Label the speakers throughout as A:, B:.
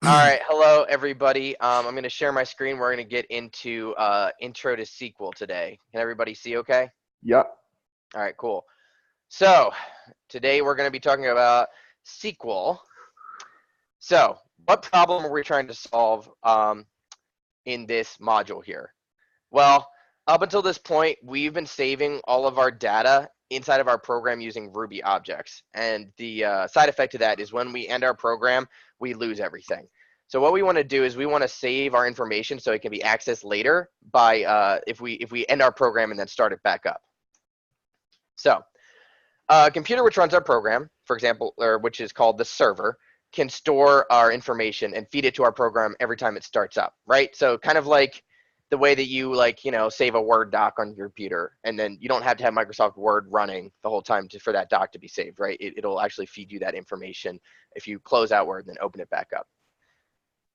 A: All right, hello everybody. I'm going to share my screen. We're going to get into intro to SQL today. Can everybody see okay?
B: Yep.
A: All right, cool. So today we're going to be talking about SQL. So what problem are we trying to solve in this module here? Well, up until this point, we've been saving all of our data inside of our program using Ruby objects. And the side effect of that is when we end our program, we lose everything. So what we want to do is we want to save our information so it can be accessed later by if we end our program and then start it back up. So a computer which runs our program, for example, or which is called the server, can store our information and feed it to our program every time it starts up, right? So kind of like the way that you save a Word doc on your computer, and then you don't have to have Microsoft Word running the whole time for that doc to be saved, right? It'll actually feed you that information if you close out Word and then open it back up.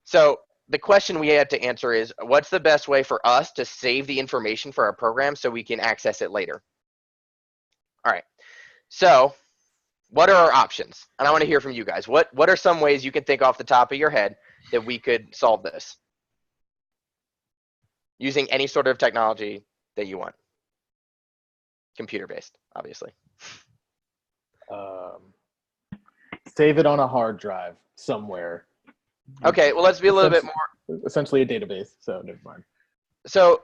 A: So the question we had to answer is, what's the best way for us to save the information for our program so we can access it later? All right. So what are our options? And I want to hear from you guys. What are some ways you can think off the top of your head that we could solve this using any sort of technology that you want? Computer-based, obviously.
B: Save it on a hard drive somewhere.
A: Okay, well, let's be a little bit more.
B: Essentially a database, so never mind.
A: So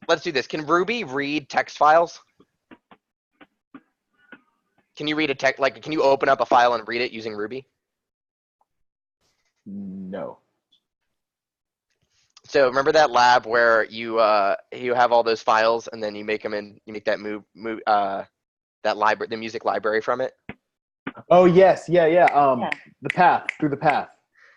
A: let's do this. Can Ruby read text files? Can you read a text, can you open up a file and read it using Ruby?
B: No.
A: So remember that lab where you have all those files and then you make them in, you make that that library, the music library from it?
B: Oh yes, yeah. The path, through the path.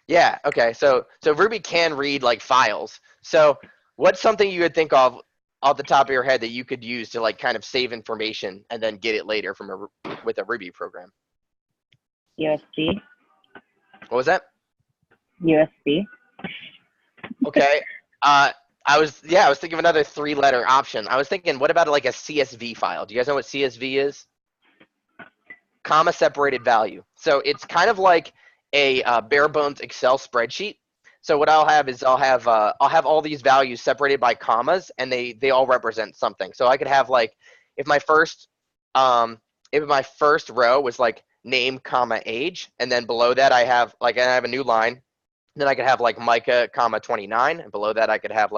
A: Yeah, okay. So Ruby can read like files. So what's something you would think of off the top of your head that you could use to kind of save information and then get it later with a Ruby program?
C: USB.
A: What was that?
C: USB.
A: Okay. I was thinking of another 3-letter option. I was thinking, what about like a CSV file? Do you guys know what CSV is? Comma separated value. So it's kind of like a bare bones Excel spreadsheet. So what I'll have is I'll have all these values separated by commas, and they all represent something. So I could have if my first row was like name comma age, and then below that I have I have a new line. Then I could have Micah, comma 29, and below that I could have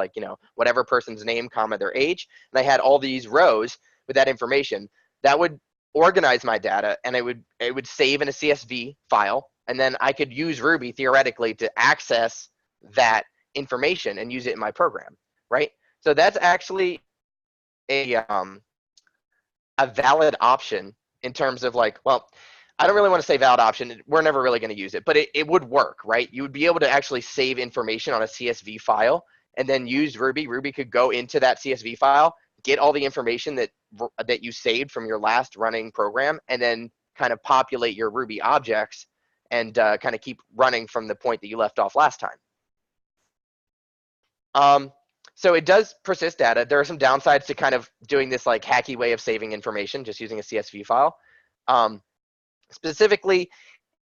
A: whatever person's name, comma their age. And I had all these rows with that information. That would organize my data, and it would save in a CSV file, and then I could use Ruby theoretically to access that information and use it in my program, right? So that's actually a valid option in terms of I don't really want to say valid option. We're never really going to use it, but it would work, right? You would be able to actually save information on a CSV file and then use Ruby. Ruby could go into that CSV file, get all the information that you saved from your last running program, and then kind of populate your Ruby objects and kind of keep running from the point that you left off last time. So it does persist data. There are some downsides to kind of doing this hacky way of saving information, just using a CSV file. Specifically,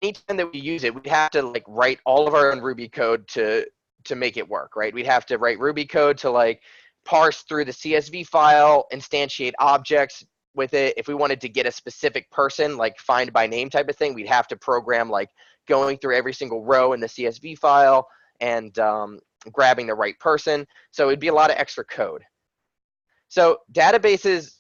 A: anytime that we use it, we'd have to write all of our own Ruby code to make it work, right? We'd have to write Ruby code to parse through the CSV file, instantiate objects with it. If we wanted to get a specific person, find by name type of thing, we'd have to program going through every single row in the CSV file and grabbing the right person. So it'd be a lot of extra code. So databases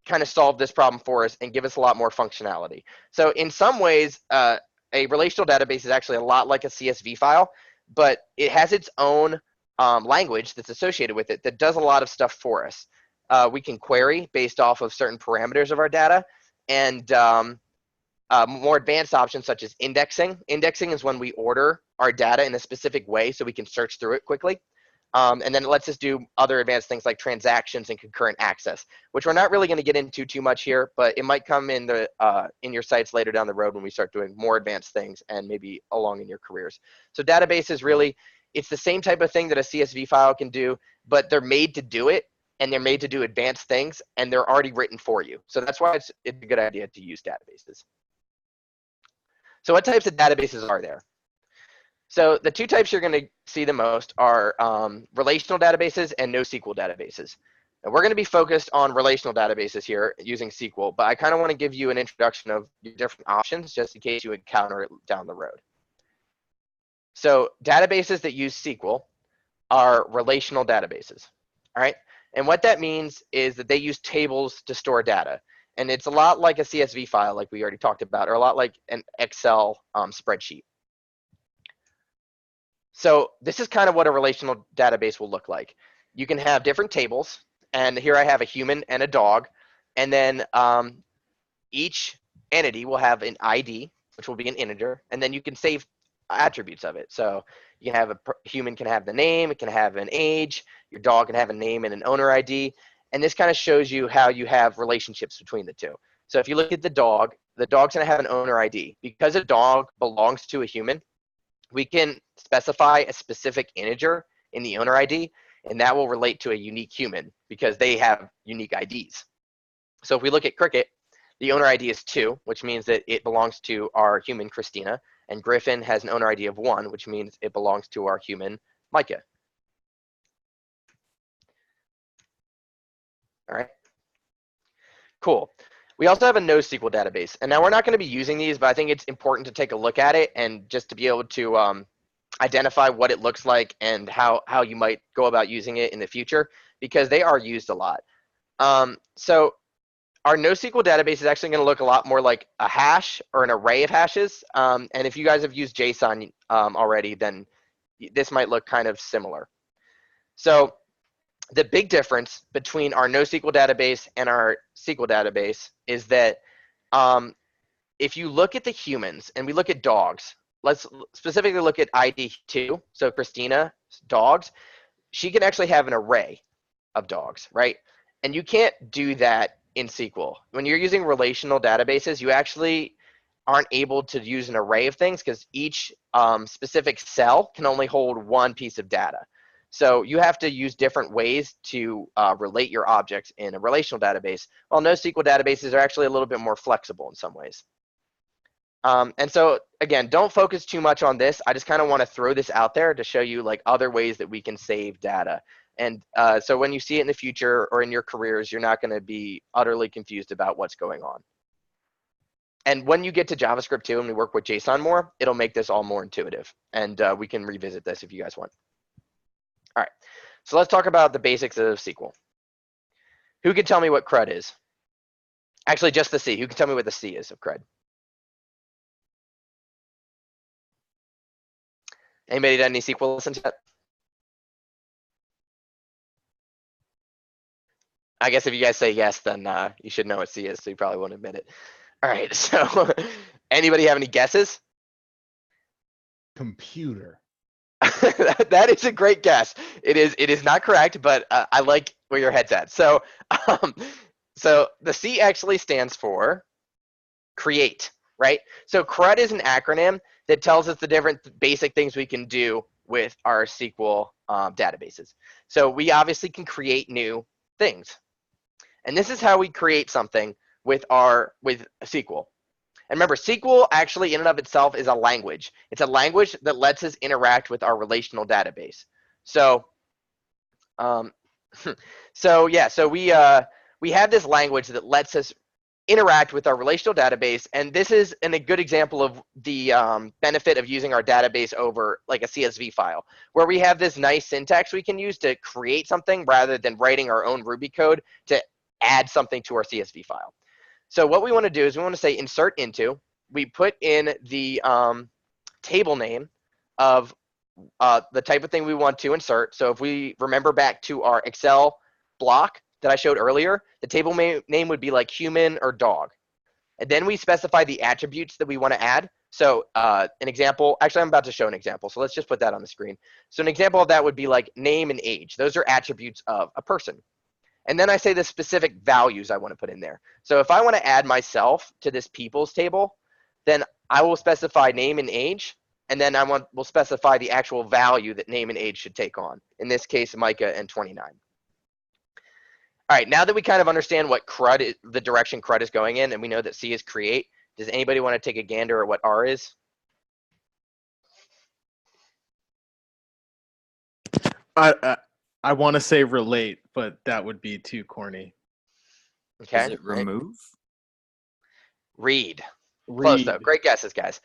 A: kind of solve this problem for us and give us a lot more functionality. So in some ways, a relational database is actually a lot like a CSV file, but it has its own language that's associated with it that does a lot of stuff for us. We can query based off of certain parameters of our data, and more advanced options such as indexing. Indexing is when we order our data in a specific way so we can search through it quickly. And then it lets us do other advanced things like transactions and concurrent access, which we're not really going to get into too much here, but it might come in your sites later down the road when we start doing more advanced things and maybe along in your careers. So databases really, it's the same type of thing that a CSV file can do, but they're made to do it, and they're made to do advanced things, and they're already written for you. So that's why it's a good idea to use databases. So what types of databases are there? So the two types you're going to see the most are relational databases and NoSQL databases. And we're going to be focused on relational databases here using SQL, but I kind of want to give you an introduction of your different options just in case you encounter it down the road. So databases that use SQL are relational databases, all right? And what that means is that they use tables to store data. And it's a lot like a CSV file like we already talked about, or a lot like an Excel spreadsheet. So this is kind of what a relational database will look like. You can have different tables, and here I have a human and a dog, and then each entity will have an ID, which will be an integer, and then you can save attributes of it. So you can have a human can have the name, it can have an age, your dog can have a name and an owner ID, and this kind of shows you how you have relationships between the two. So if you look at the dog's going to have an owner ID. Because a dog belongs to a human, we can specify a specific integer in the owner ID, and that will relate to a unique human because they have unique IDs. So if we look at Cricket, the owner ID is 2, which means that it belongs to our human, Christina, and Griffin has an owner ID of 1, which means it belongs to our human, Micah. All right, cool. We also have a NoSQL database, and now we're not going to be using these, but I think it's important to take a look at it and just to be able to identify what it looks like and how you might go about using it in the future, because they are used a lot. So our NoSQL database is actually going to look a lot more like a hash or an array of hashes. And if you guys have used JSON already, then this might look kind of similar. So the big difference between our NoSQL database and our SQL database is that if you look at the humans and we look at dogs, let's specifically look at ID 2. So Christina's dogs, she can actually have an array of dogs, right? And you can't do that in SQL. When you're using relational databases, you actually aren't able to use an array of things because each specific cell can only hold one piece of data. So you have to use different ways to relate your objects in a relational database, while NoSQL databases are actually a little bit more flexible in some ways. And so again, don't focus too much on this. I just kind of want to throw this out there to show you like other ways that we can save data. And so when you see it in the future or in your careers, you're not going to be utterly confused about what's going on. And when you get to JavaScript too, and we work with JSON more, it'll make this all more intuitive. And we can revisit this if you guys want. All right, so let's talk about the basics of SQL. Who can tell me what CRUD is? Actually, just the C. Who can tell me what the C is of CRUD? Anybody done any SQL lessons yet? I guess if you guys say yes, then you should know what C is, so you probably won't admit it. All right, so anybody have any guesses?
B: Computer.
A: That is a great guess. It is not correct, but I like where your head's at. So, so the C actually stands for create, right? So CRUD is an acronym that tells us the different basic things we can do with our SQL databases. So we obviously can create new things. And this is how we create something with SQL. And remember, SQL actually in and of itself is a language. It's a language that lets us interact with our relational database. So, so we have this language that lets us interact with our relational database, and this is a good example of the benefit of using our database over like a CSV file, where we have this nice syntax we can use to create something rather than writing our own Ruby code to add something to our CSV file. So what we want to do is we want to say insert into. We put in the table name of the type of thing we want to insert. So if we remember back to our Excel block that I showed earlier, the table name would be like human or dog. And then we specify the attributes that we want to add. So an example, actually I'm about to show an example, so let's just put that on the screen. So an example of that would be like name and age. Those are attributes of a person. And then I say the specific values I want to put in there. So if I want to add myself to this people's table, then I will specify name and age, and then we'll specify the actual value that name and age should take on. In this case, Micah and 29. All right, now that we kind of understand what CRUD is, the direction CRUD is going in, and we know that C is create, does anybody want to take a gander at what R is?
B: I want to say relate, but that would be too corny.
A: Okay.
D: Is it remove?
A: Read. Close though. Great guesses, guys.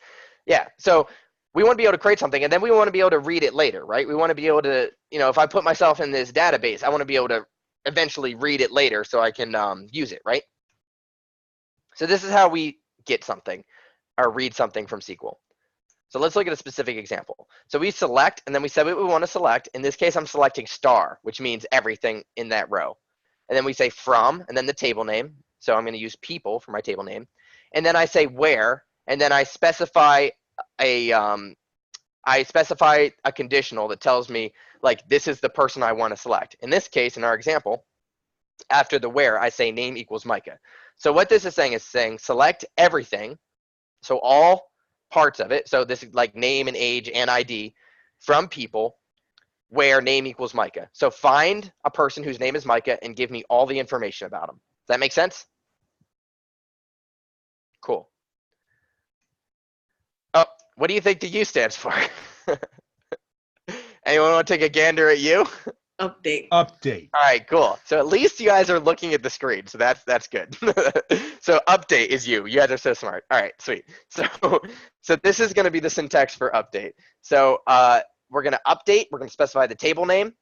A: Yeah. So we want to be able to create something, and then we want to be able to read it later, right? We want to be able to, if I put myself in this database, I want to be able to eventually read it later so I can use it, right? So this is how we get something or read something from SQL. So let's look at a specific example. So we select, and then we said what we want to select. In this case, I'm selecting star, which means everything in that row. And then we say from, and then the table name. So I'm going to use people for my table name. And then I say where, and then I specify a conditional that tells me, like, this is the person I want to select. In this case, in our example, after the where, I say name equals Micah. So what this is saying select everything, so all parts of it. So this is like name and age and ID from people where name equals Micah. So find a person whose name is Micah and give me all the information about them. Does that make sense? Cool. Oh, what do you think the U stands for? Anyone want to take a gander at U?
E: Update.
F: Update.
A: All right, cool. So at least you guys are looking at the screen, so that's good. So update is you. You guys are so smart. All right, sweet. So this is going to be the syntax for update. So we're going to update. We're going to specify the table name.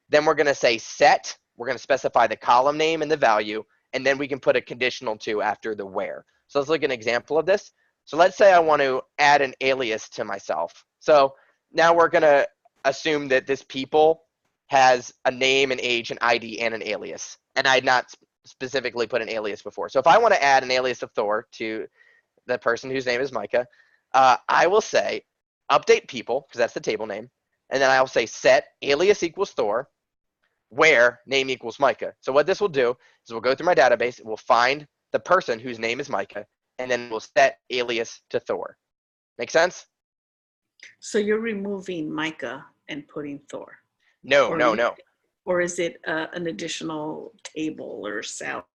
A: Then we're going to say set. We're going to specify the column name and the value, and then we can put a conditional to after the where. So let's look at an example of this. So let's say I want to add an alias to myself. So now we're going to assume that this people has a name, an age, an ID, and an alias. And I had not specifically put an alias before. So if I want to add an alias of Thor to the person whose name is Micah, I will say update people, because that's the table name. And then I'll say set alias equals Thor, where name equals Micah. So what this will do is we'll go through my database, we'll find the person whose name is Micah, and then we'll set alias to Thor. Make sense?
E: So you're removing Micah and putting Thor.
A: No.
E: Or is it an additional table or cell?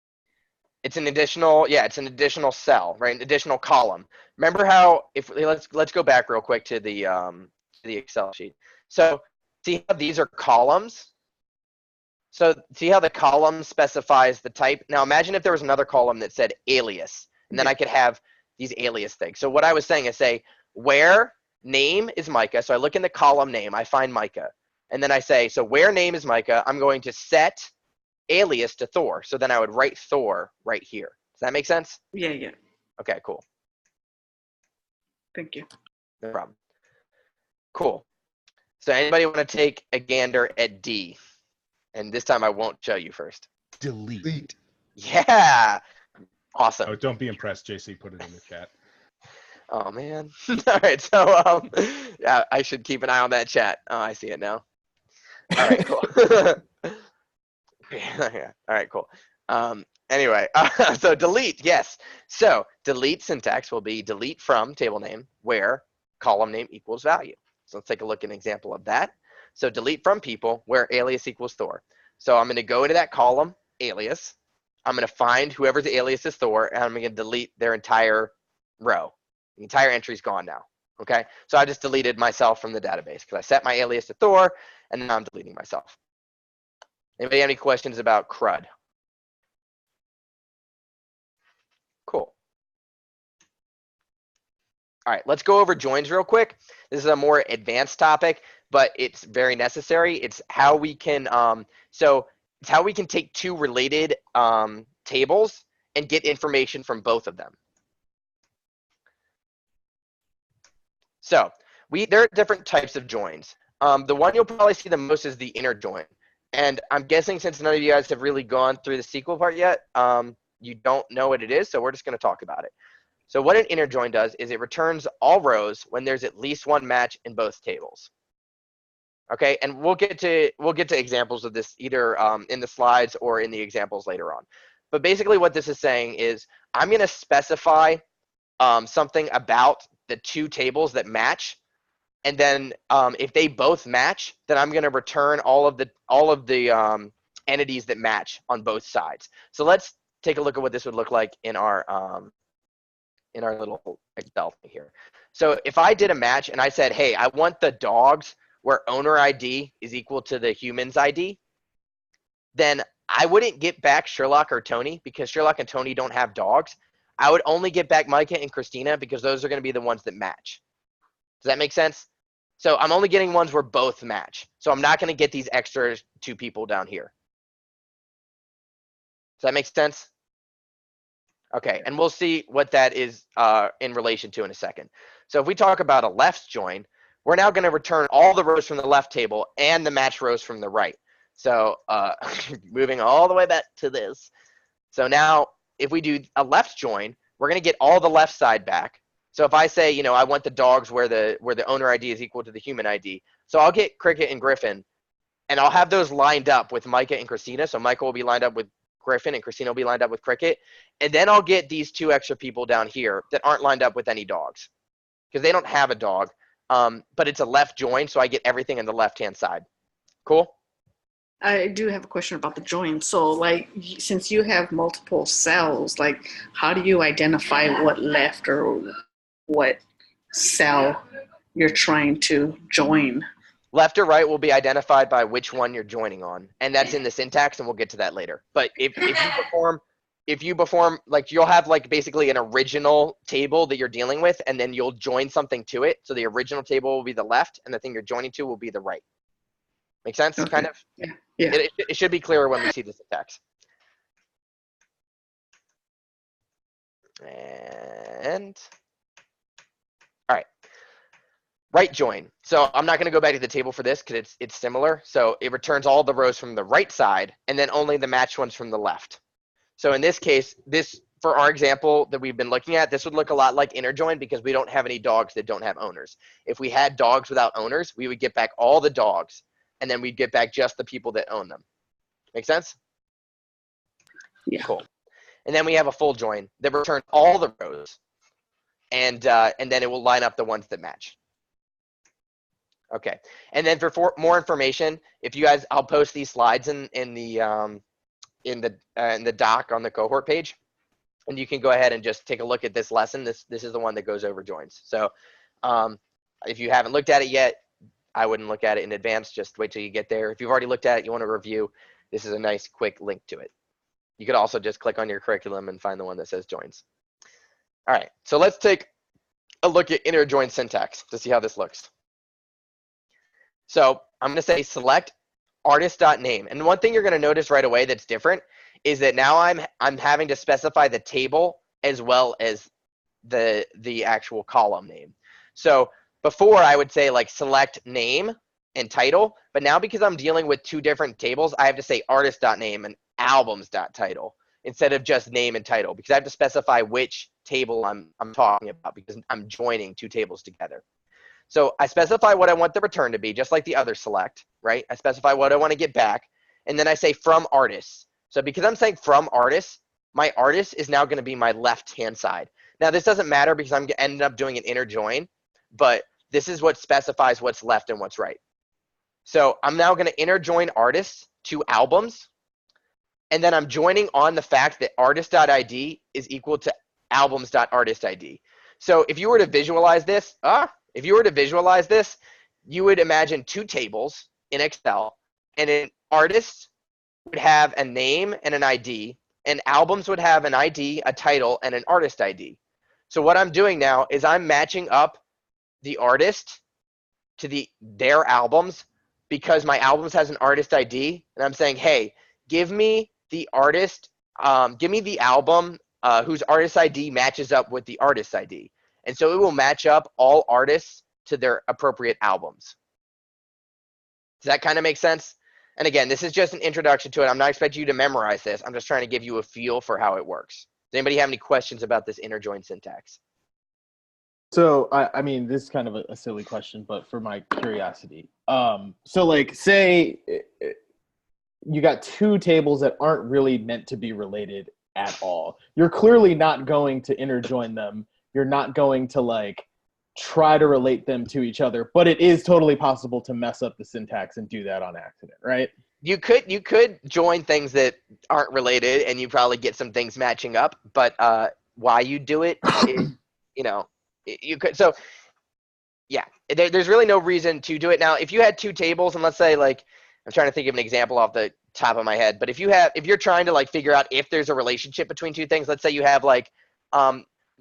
A: It's an additional, it's an additional cell, right? An additional column. Remember how let's go back real quick to the Excel sheet. So see how these are columns? So see how the column specifies the type? Now imagine if there was another column that said alias, and then I could have these alias things. So what I was saying is say where name is Micah. So I look in the column name, I find Micah. And then I say, so where name is Micah, I'm going to set alias to Thor. So then I would write Thor right here. Does that make sense?
E: Yeah.
A: Okay, cool.
E: Thank you.
A: No problem. Cool. So anybody want to take a gander at D? And this time I won't show you first.
F: Delete.
A: Yeah. Awesome.
F: Oh, don't be impressed, JC. Put it in the chat.
A: Oh, man. All right. So, yeah, I should keep an eye on that chat. Oh, I see it now. All right, cool. Yeah. All right, cool. Anyway, so delete, yes. So delete syntax will be delete from table name where column name equals value. So let's take a look at an example of that. So delete from people where alias equals Thor. So I'm going to go into that column, alias. I'm going to find whoever's alias is Thor, and I'm going to delete their entire row. The entire entry is gone now. Okay, so I just deleted myself from the database because I set my alias to Thor, and now I'm deleting myself. Anybody have any questions about CRUD? Cool. All right, let's go over joins real quick. This is a more advanced topic, but it's very necessary. It's how we can it's how we can take two related tables and get information from both of them. So there are different types of joins. The one you'll probably see the most is the inner join. And I'm guessing since none of you guys have really gone through the SQL part yet, you don't know what it is, so we're just going to talk about it. So what an inner join does is it returns all rows when there's at least one match in both tables. Okay, and we'll get to examples of this either in the slides or in the examples later on. But basically what this is saying is I'm going to specify something about the two tables that match, and then if they both match, then I'm going to return all of the entities that match on both sides. So let's take a look at what this would look like in our little Excel thing here. So if I did a match and I said, hey, I want the dogs where owner ID is equal to the human's ID, then I wouldn't get back Sherlock or Tony because Sherlock and Tony don't have dogs. I would only get back Micah and Christina because those are going to be the ones that match. Does that make sense? So I'm only getting ones where both match. So I'm not going to get these extra 2 people down here. Does that make sense? Okay, and we'll see what that is in relation to in a second. So if we talk about a left join, we're now going to return all the rows from the left table and the match rows from the right. So moving all the way back to this. So now if we do a left join, we're going to get all the left side back. So if I say, you know, I want the dogs where the owner ID is equal to the human ID. So I'll get Cricket and Griffin, and I'll have those lined up with Micah and Christina. So Micah will be lined up with Griffin and Christina will be lined up with Cricket. And then I'll get these 2 extra people down here that aren't lined up with any dogs because they don't have a dog. But it's a left join, so I get everything on the left-hand side. Cool?
E: I do have a question about the join. So like, since you have multiple cells, like how do you identify what left or what cell you're trying to join?
A: Left or right will be identified by which one you're joining on. And that's in the syntax, and we'll get to that later. But if you perform, like you'll have like basically an original table that you're dealing with, and then you'll join something to it. So the original table will be the left, and the thing you're joining to will be the right. Make sense?
E: Okay.
A: Kind of?
E: Yeah. Yeah.
A: It should be clearer when we see the syntax. And all right. Right join. So I'm not going to go back to the table for this because it's similar. So it returns all the rows from the right side and then only the matched ones from the left. So in this case, for our example that we've been looking at, this would look a lot like inner join because we don't have any dogs that don't have owners. If we had dogs without owners, we would get back all the dogs and then we'd get back just the people that own them. Make sense?
E: Yeah.
A: Cool. And then we have a full join that returns all the rows and then it will line up the ones that match. Okay. And then for more information, if you guys, I'll post these slides in the doc on the cohort page, and you can go ahead and just take a look at this lesson. This is the one that goes over joins. So if you haven't looked at it yet, I wouldn't look at it in advance. Just wait till you get there. If you've already looked at it, you want to review, this is a nice quick link to it. You could also just click on your curriculum and find the one that says joins. All right. So let's take a look at inner join syntax to see how this looks. So I'm going to say select artist.name. And one thing you're going to notice right away that's different is that now I'm having to specify the table as well as the actual column name. So before I would say like select name and title, but now because I'm dealing with 2 different tables, I have to say artist.name and albums.title instead of just name and title because I have to specify which table I'm talking about because I'm joining 2 tables together. So I specify what I want the return to be, just like the other select, right? I specify what I want to get back, and then I say from artists. So because I'm saying from artists, my artist is now going to be my left-hand side. Now, this doesn't matter because I'm ended up doing an inner join, but this is what specifies what's left and what's right. So I'm now going to inner join artists to albums, and then I'm joining on the fact that artist.id is equal to albums.artistid. So if you were to visualize this, you would imagine 2 tables in Excel, and an artist would have a name and an ID, and albums would have an ID, a title, and an artist ID. So what I'm doing now is I'm matching up the artist to their albums because my albums has an artist ID, and I'm saying, hey, give me the artist, give me the album whose artist ID matches up with the artist ID. And so it will match up all artists to their appropriate albums. Does that kind of make sense? And again, this is just an introduction to it. I'm not expecting you to memorize this. I'm just trying to give you a feel for how it works. Does anybody have any questions about this inner join syntax?
B: So, I mean, this is kind of a silly question, but for my curiosity. So like, say you got 2 tables that aren't really meant to be related at all. You're clearly not going to inner join them. You're not going to like try to relate them to each other, but it is totally possible to mess up the syntax and do that on accident, right?
A: You could join things that aren't related and you probably get some things matching up, but why you do it is, you could. So yeah, there's really no reason to do it. Now, if you had two tables, and let's say like, I'm trying to think of an example off the top of my head, but if you're trying to like figure out if there's a relationship between two things, let's say you have like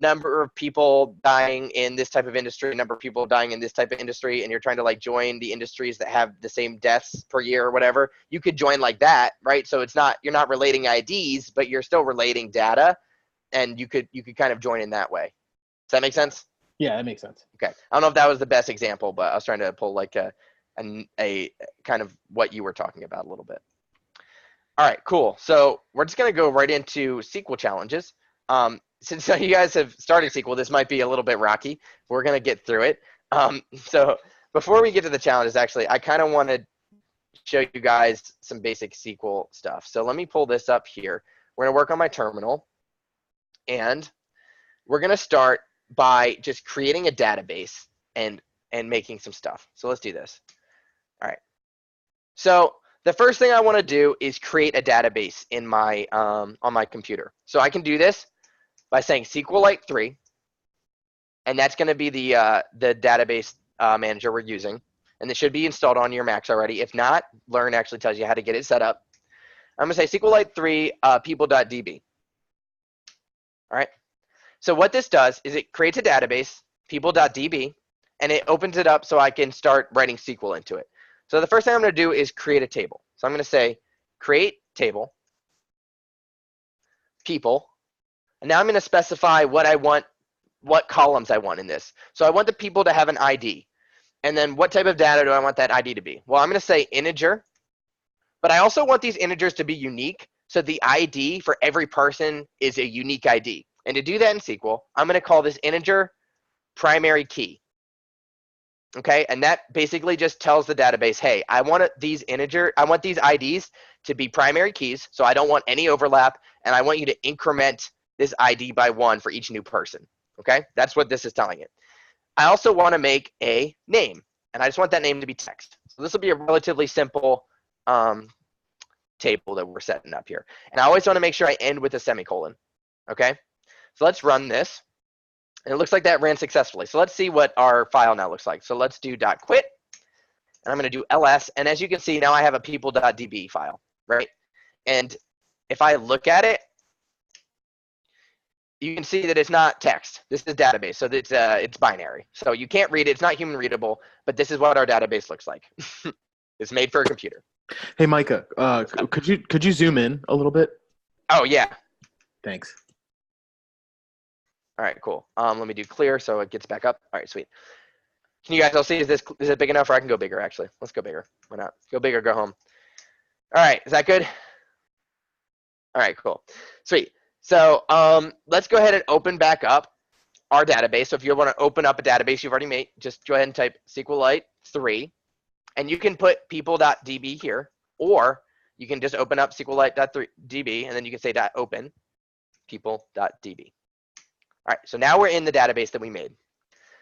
A: number of people dying in this type of industry, number of people dying in this type of industry, and you're trying to like join the industries that have the same deaths per year or whatever, you could join like that, right? So you're not relating IDs, but you're still relating data, and you could kind of join in that way. Does that make sense?
B: Yeah, that makes sense.
A: Okay. I don't know if that was the best example, but I was trying to pull like a kind of what you were talking about a little bit. All right, cool. So we're just going to go right into SQL challenges. Since you guys have started SQL, this might be a little bit rocky. We're going to get through it. So before we get to the challenges, actually, I kind of want to show you guys some basic SQL stuff. So let me pull this up here. We're going to work on my terminal, and we're going to start by just creating a database and making some stuff. So let's do this. All right. So the first thing I want to do is create a database in my on my computer. So I can do this by saying SQLite 3, and that's going to be the database manager we're using, and it should be installed on your Macs already. If not, Learn actually tells you how to get it set up. I'm going to say SQLite 3 people.db. All right. So what this does is it creates a database, people.db, and it opens it up so I can start writing SQL into it. So the first thing I'm going to do is create a table. So I'm going to say create table, people, and now I'm going to specify what I want, what columns I want in this. So I want the people to have an ID. And then what type of data do I want that ID to be? Well, I'm going to say integer, but I also want these integers to be unique. So the ID for every person is a unique ID. And to do that in SQL, I'm going to call this integer primary key. Okay, and that basically just tells the database, hey, I want these IDs to be primary keys, so I don't want any overlap, and I want you to increment this ID by 1 for each new person. Okay, that's what this is telling it. I also want to make a name, and I just want that name to be text. So this will be a relatively simple table that we're setting up here. And I always want to make sure I end with a semicolon. Okay, so let's run this. And it looks like that ran successfully. So let's see what our file now looks like. So let's do .quit, and I'm going to do ls. And as you can see, now I have a people.db file, right? And if I look at it, you can see that it's not text. This is database, so it's binary. So you can't read it. It's not human readable, but this is what our database looks like. It's made for a computer.
B: Hey, Micah, could you zoom in a little bit?
A: Oh, yeah.
B: Thanks.
A: All right, cool. Let me do clear so it gets back up. All right, sweet. Can you guys all see, is it big enough, or I can go bigger, actually? Let's go bigger. Why not? Go big or go home. All right, is that good? All right, cool. Sweet. So let's go ahead and open back up our database. So if you want to open up a database you've already made, just go ahead and type SQLite 3. And you can put people.db here, or you can just open up SQLite.db, and then you can say .open people.db. All right, so now we're in the database that we made.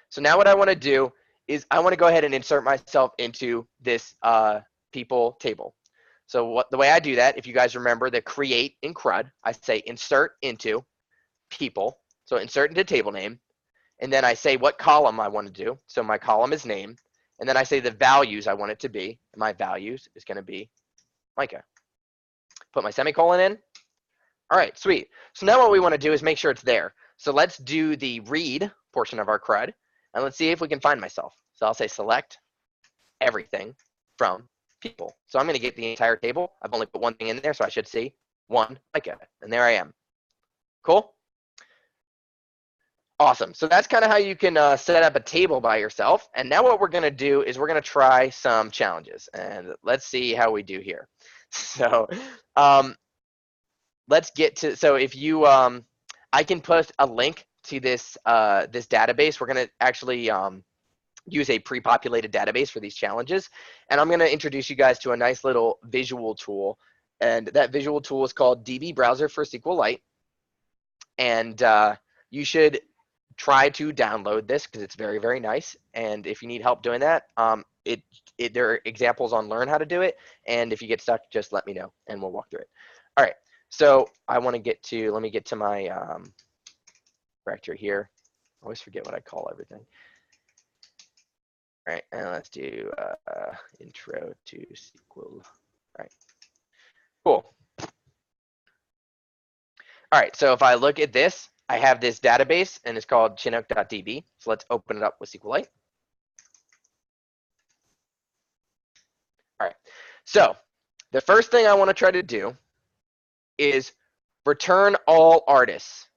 A: So now what I want to do is I want to go ahead and insert myself into this people table. So the way I do that, if you guys remember the create in CRUD, I say insert into people. So insert into table name. And then I say what column I want to do. So my column is name. And then I say the values I want it to be. And my values is going to be Micah. Put my semicolon in. All right, sweet. So now what we want to do is make sure it's there. So let's do the read portion of our CRUD. And let's see if we can find myself. So I'll say select everything from people. So I'm going to get the entire table. I've only put one thing in there, so I should see one Micah. And there I am. Cool? Awesome. So that's kind of how you can set up a table by yourself. And now what we're going to do is we're going to try some challenges. And let's see how we do here. So let's get to, so if you, I can put a link to this this database. We're going to actually use a pre-populated database for these challenges. And I'm going to introduce you guys to a nice little visual tool. And that visual tool is called DB Browser for SQLite. And you should try to download this because it's very, very nice. And if you need help doing that, there are examples on Learn how to do it. And if you get stuck, just let me know and we'll walk through it. All right. So I want to get to, let me get to my directory here. I always forget what I call everything. right, and let's do intro to SQL. All right, cool. All right, so if I look at this, I have this database, and it's called chinook.db. So let's open it up with SQLite. All right, so the first thing I want to try to do is return all artists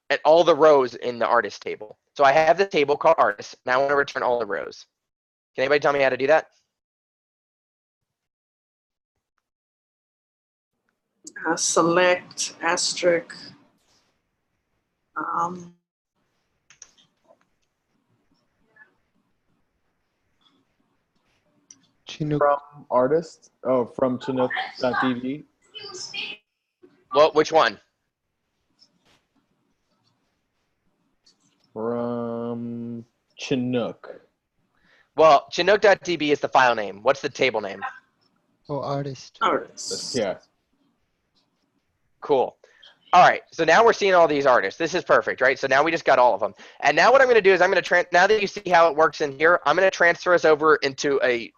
A: and all the rows in the artist table. So I have the table called artists. Now I want to return all the rows. Can anybody tell me how to do that?
E: Select asterisk. Um,
D: Chinook.
B: From artist? Oh, from Chinook.db?
A: Well, which one?
B: From Chinook.
A: Well, chinook.db is the file name. What's the table name?
D: Oh, artist.
E: artists.
B: Yeah.
A: Cool. All right, so now we're seeing all these artists. This is perfect, right? So now we just got all of them. And now what I'm going to do is I'm going to, now that you see how it works in here, I'm going to transfer us over into a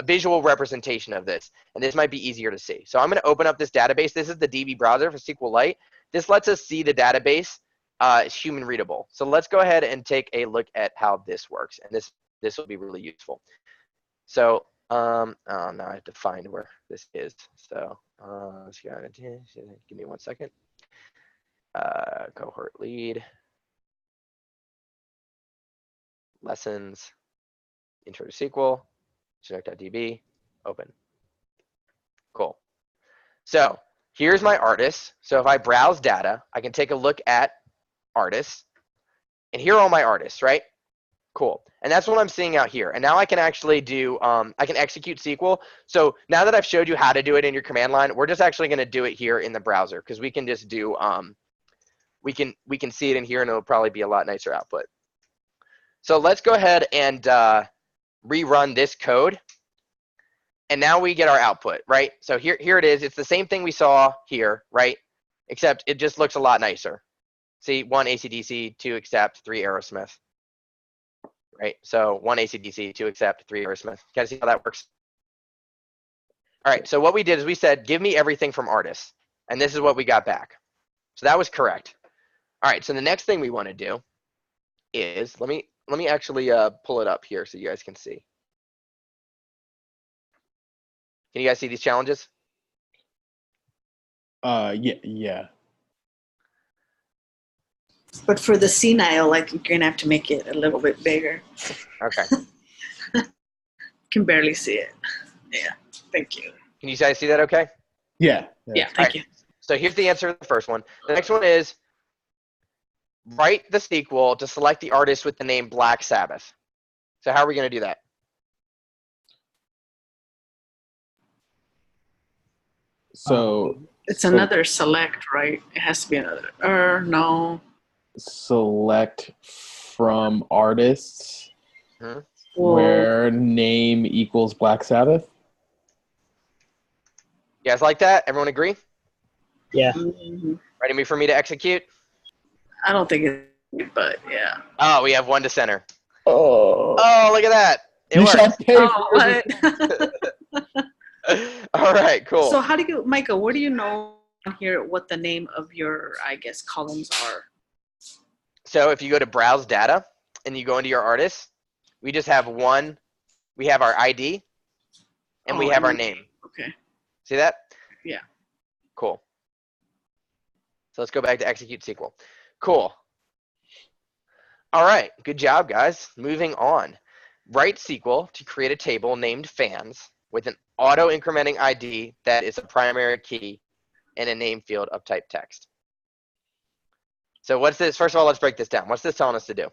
A: visual representation of this. And this might be easier to see. So I'm going to open up this database. This is the DB browser for SQLite. This lets us see the database. It's human readable. So let's go ahead and take a look at how this works. And this will be really useful. So oh, now I have to find where this is. So give me 1 second. Cohort lead, lessons, intro to SQL, chinook.db, open. Cool. So here's my artists. So if I browse data, I can take a look at artists, and here are all my artists, right? Cool. And that's what I'm seeing out here. And now I can actually do, I can execute SQL. So now that I've showed you how to do it in your command line, we're just actually going to do it here in the browser because we can just do, we can see it in here and it'll probably be a lot nicer output. So let's go ahead and rerun this code. And now we get our output, right? So here it is. It's the same thing we saw here, right? Except it just looks a lot nicer. See, 1 ACDC, 2 accept, 3 Aerosmith. Right, so 1 ACDC, 2 accept, 3 Aerosmith. Can I see how that works? All right, so what we did is we said, give me everything from artists. And this is what we got back. So that was correct. All right, so the next thing we want to do is, let me actually pull it up here so you guys can see. Can you guys see these challenges?
B: Yeah.
E: But for the senile, like you're gonna have to make it a little bit bigger.
A: Okay.
E: Can barely see it. Yeah. Thank you.
A: Can you guys see that okay?
B: Yeah.
E: Yeah. Thank you.
A: So here's the answer to the first one. The next one is write the SQL to select the artist with the name Black Sabbath. So how are we going to do that?
B: So
E: It's another select, right? It has to be another. No.
B: select from artists
A: Hmm?
B: where name equals Black Sabbath.
A: You guys like that? Everyone agree?
C: Yeah.
E: Mhm.
A: Ready for me to execute?
E: I don't think it, but yeah.
A: Oh, we have 1 to center.
B: Oh,
A: Oh, look at that. It
B: you
A: worked.
B: shall pay
E: Oh,
B: for
E: what?
A: All right, cool.
E: So how do you, Micah, where do you know here what the name of your, I guess, columns are?
A: So if you go to browse data and you go into your artists, we just have one. We have our ID and we
E: Oh,
A: have our
E: and
A: name.
E: Okay.
A: See that?
E: Yeah.
A: Cool. So let's go back to execute SQL. Cool. All right. Good job, guys. Moving on. Write SQL to create a table named fans with an auto-incrementing ID that is a primary key and a name field of type text. So what's this? First of all, let's break this down. What's this telling us to do?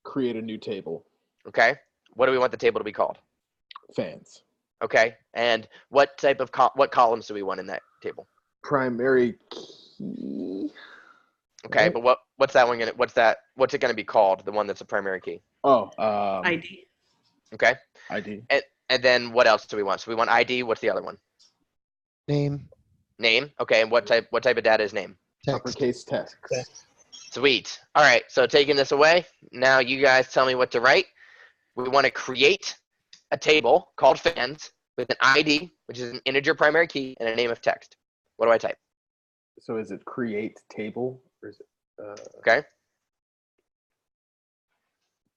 B: create a new table.
A: Okay. What do we want the table to be called?
B: Fans.
A: Okay. And what type of what columns do we want in that table?
B: Primary key.
A: Okay,
B: Right.
A: but what's that one gonna what's it gonna be called? The one that's a primary key.
B: Oh,
E: ID.
A: Okay.
B: ID.
A: And then what else do we want? So we want ID. What's the other one?
D: Name.
A: Name. Okay. And what type of data is name?
D: Text.
B: Uppercase text.
A: Sweet. All right, so taking this away, now you guys tell me what to write. We want to create a table called fans with an ID, which is an integer primary key, and a name of text. What do I type?
B: So is it create table or is it?
A: Okay.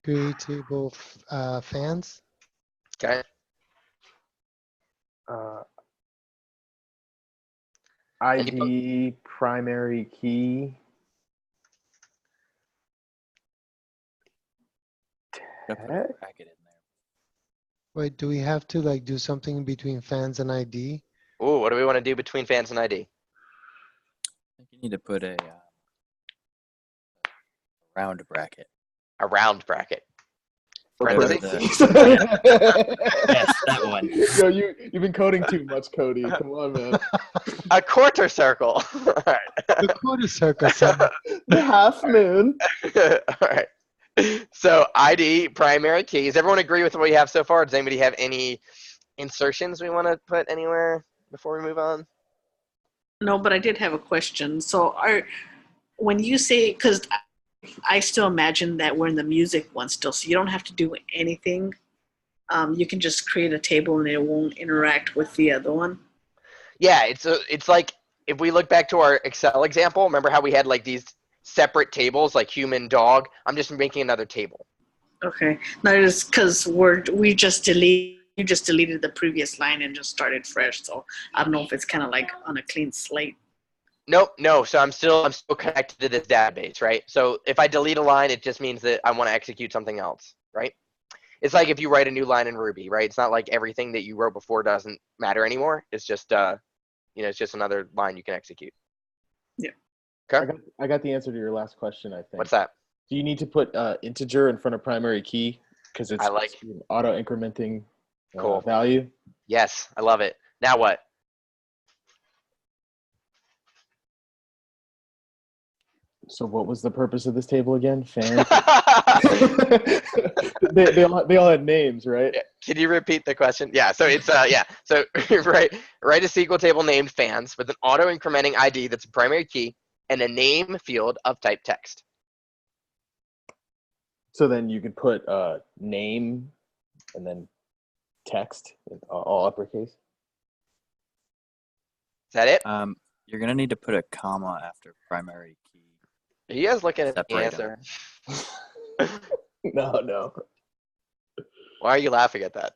D: Create table fans.
A: Okay.
B: ID primary key.
G: Gotta put a
B: Text?
G: bracket in there.
D: Wait, do we have to like do something between fans and ID?
A: Ooh, what do we want to do between fans and ID?
G: I think you need to put a round bracket.
A: A round bracket.
B: Or
A: Parentheses?
G: Yes, that one.
B: Yo, you've been coding too much, Cody. Come on, man.
A: A quarter circle. All right.
D: The quarter circle sign.
B: The half moon.
A: All right. So ID, primary key. Does everyone agree with what we have so far? Does anybody have any insertions we want to put anywhere before we move on?
E: No, but I did have a question. So when you say, because I still imagine that we're in the music one still, so you don't have to do anything. You can just create a table and it won't interact with the other one.
A: Yeah, it's like if we look back to our Excel example, remember how we had like these separate tables like human, dog? I'm just making another table.
E: Okay. No, it's because you just deleted the previous line and just started fresh. So I don't know if it's kind of like on a clean slate.
A: Nope, no. So I'm still connected to this database, right? So if I delete a line, it just means that I want to execute something else, right? It's like if you write a new line in Ruby, right? It's not like everything that you wrote before doesn't matter anymore. It's just it's just another line you can execute.
E: Yeah.
A: Okay.
B: I got the answer to your last question, I think.
A: What's that?
B: Do you need to put integer in front of primary key? Because it's auto incrementing
A: Cool.
B: value.
A: Yes, I love it. Now what?
B: So what was the purpose of this table again? Fans? they all had names, right?
A: Can you repeat the question? Yeah, so it's So write a SQL table named fans with an auto incrementing ID that's a primary key and a name field of type text.
B: So then you could put name and then text, all uppercase.
A: Is that it?
G: You're gonna need to put a comma after primary key.
A: Are you guys looking at the
G: Separate
A: answer?
B: No.
A: Why are you laughing at that?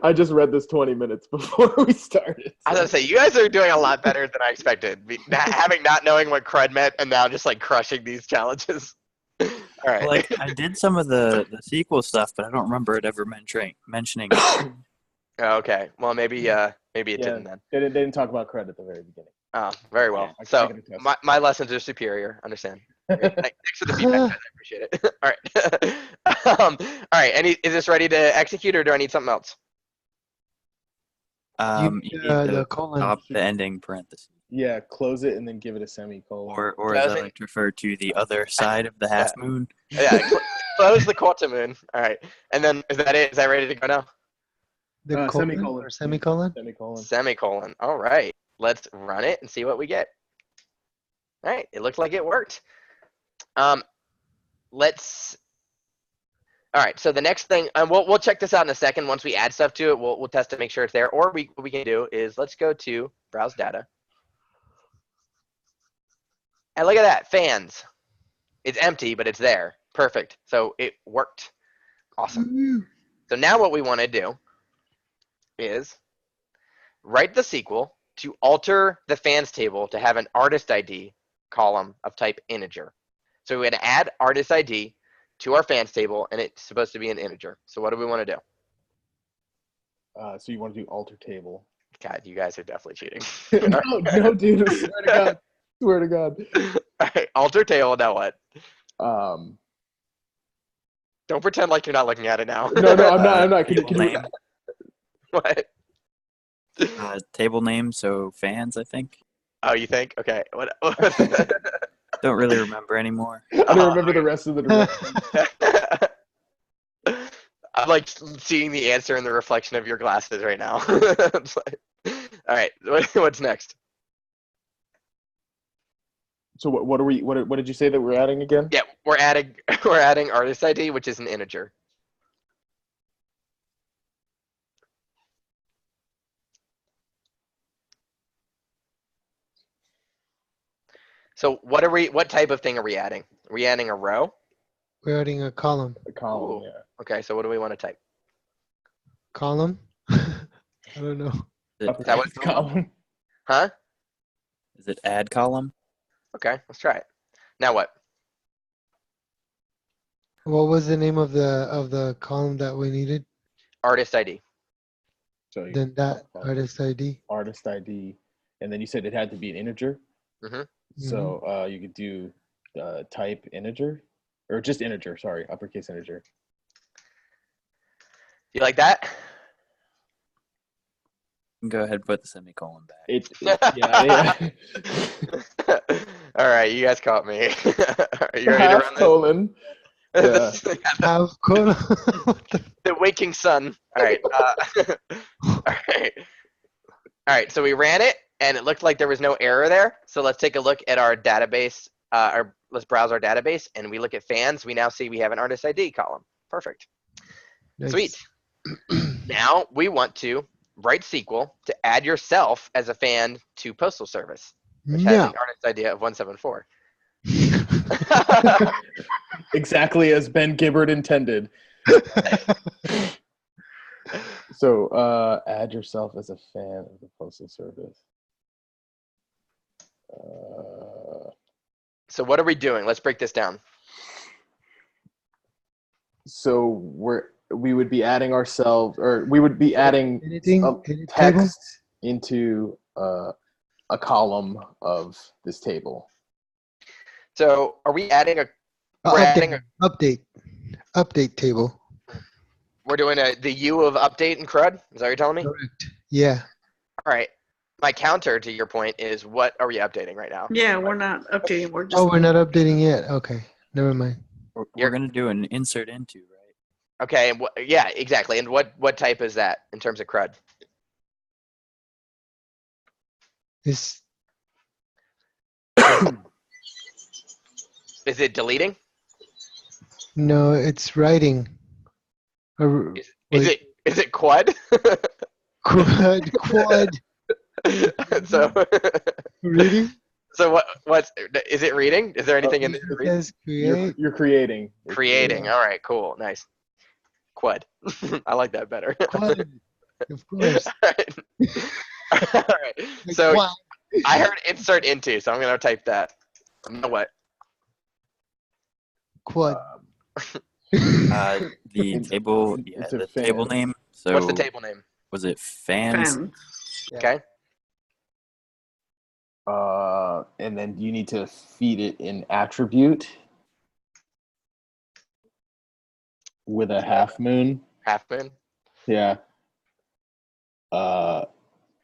B: I just read this 20 minutes before we started.
A: I was gonna say you guys are doing a lot better than I expected. Having not knowing what CRUD meant and now just like crushing these challenges. All right.
G: Like I did some of the SQL stuff, but I don't remember it ever mentioning it.
A: Oh, okay. Well, maybe it didn't then.
B: They didn't talk about credit at the very beginning.
A: Oh, very well.
B: Yeah,
A: So my lessons are superior. Understand? Thanks for the feedback. I appreciate it. All right. All right. Is this ready to execute, or do I need something else?
G: You need
D: the
G: to
D: colon.
G: stop the ending parenthesis.
B: Yeah, close it and then give it a semicolon.
G: Or as I like to refer to, the other side of the half moon.
A: Yeah. Close the quarter moon. All right. And then is that it? Is that ready to go now?
D: The colon
B: semicolon.
D: or semicolon?
B: Semicolon.
A: All right. Let's run it and see what we get. All right. It looked like it worked. All right. So the next thing, and we'll check this out in a second. Once we add stuff to it, we'll test to make sure it's there. Or what we can do is let's go to browse data. And look at that, fans. It's empty, but it's there. Perfect. So it worked. Awesome. So now what we want to do is write the SQL to alter the fans table to have an artist ID column of type integer. So we're going to add artist ID to our fans table, and it's supposed to be an integer. So what do we want to do?
B: So you want to do alter table.
A: God, you guys are definitely cheating.
B: No, dude. I swear to God. Swear to God.
A: All right, alter table, now what? Don't pretend like you're not looking at it now.
B: No, I'm not. Can
G: Table
B: you
G: name.
A: What?
G: Table name, so fans, I think.
A: Oh, you think? Okay. What?
G: Don't really remember anymore.
B: I don't remember the rest of the directions.
A: I'm like seeing the answer in the reflection of your glasses right now. It's like, all right, what's next?
B: So what are we? What did you say that we're adding again?
A: Yeah, we're adding we're adding artist ID, which is an integer. So what type of thing are we adding? Are we adding a row?
D: We're adding a column.
B: A column.
A: Ooh.
B: Yeah.
A: Okay, so what do we want to type?
D: Column? I don't know.
G: Is it
B: Uppercase
A: that what-
B: column.
A: Huh?
G: Is it add column?
A: Okay, let's try it. Now what?
D: What was the name of the column that we needed?
A: Artist ID.
B: So you
D: Then that
B: talk about
D: artist ID.
B: artist ID, and then you said it had to be an integer.
A: Mhm.
B: So you could do type integer, or just integer. Sorry, uppercase integer.
A: You like that?
G: You can go ahead and put the semicolon back.
B: Yeah.
A: All right, you guys caught me. Are you ready to
B: Half
A: run
B: colon. Yeah.
A: this?
D: Have column.
A: The waking sun. All right. All right. All right. So we ran it, and it looked like there was no error there. So let's take a look at our database. Let's browse our database, and we look at fans. We now see we have an artist ID column. Perfect.
D: Nice.
A: Sweet. Now we want to write SQL to add yourself as a fan to Postal Service, which has
D: No.
A: an artist ID of 174.
B: Exactly as Ben Gibbard intended. So add yourself as a fan of the Postal Service.
A: So what are we doing? Let's break this down.
B: So we would be adding ourselves, or we would be adding
D: Anything?
B: a
D: Any table?
B: text into a column of this table.
A: So are we adding a? We're adding
D: Update table.
A: We're doing the U of update and CRUD. Is that what you're telling me?
D: Correct. Yeah.
A: All right. My counter to your point is, what are we updating right now?
E: Yeah, we're not updating. We're just.
D: Oh, we're not updating yet. Okay. Never mind.
G: We're going to do an insert into, right?
A: Okay. And yeah, exactly. And what type is that in terms of CRUD?
D: It's
A: Is it deleting?
D: no, it's writing.
A: Is it quad?
D: Quad.
A: So
D: Reading?
A: so what's is it reading? Is there anything in
D: It
A: it?
D: says create.
B: You're creating.
A: Creating. All right. Cool. Nice. Quad. I like that better.
D: Quad. Of course.
A: All right. All right.
D: Like
A: So
D: quad.
A: I heard insert into, so I'm gonna type that. You know what?
D: Quad.
G: The table, yeah,
B: it's a
G: the
B: fan.
G: table name. So
A: What's the table name?
G: was it fans?
E: Fan.
A: Okay.
B: And then you need to feed it an attribute with a half moon.
A: Half moon.
B: Yeah.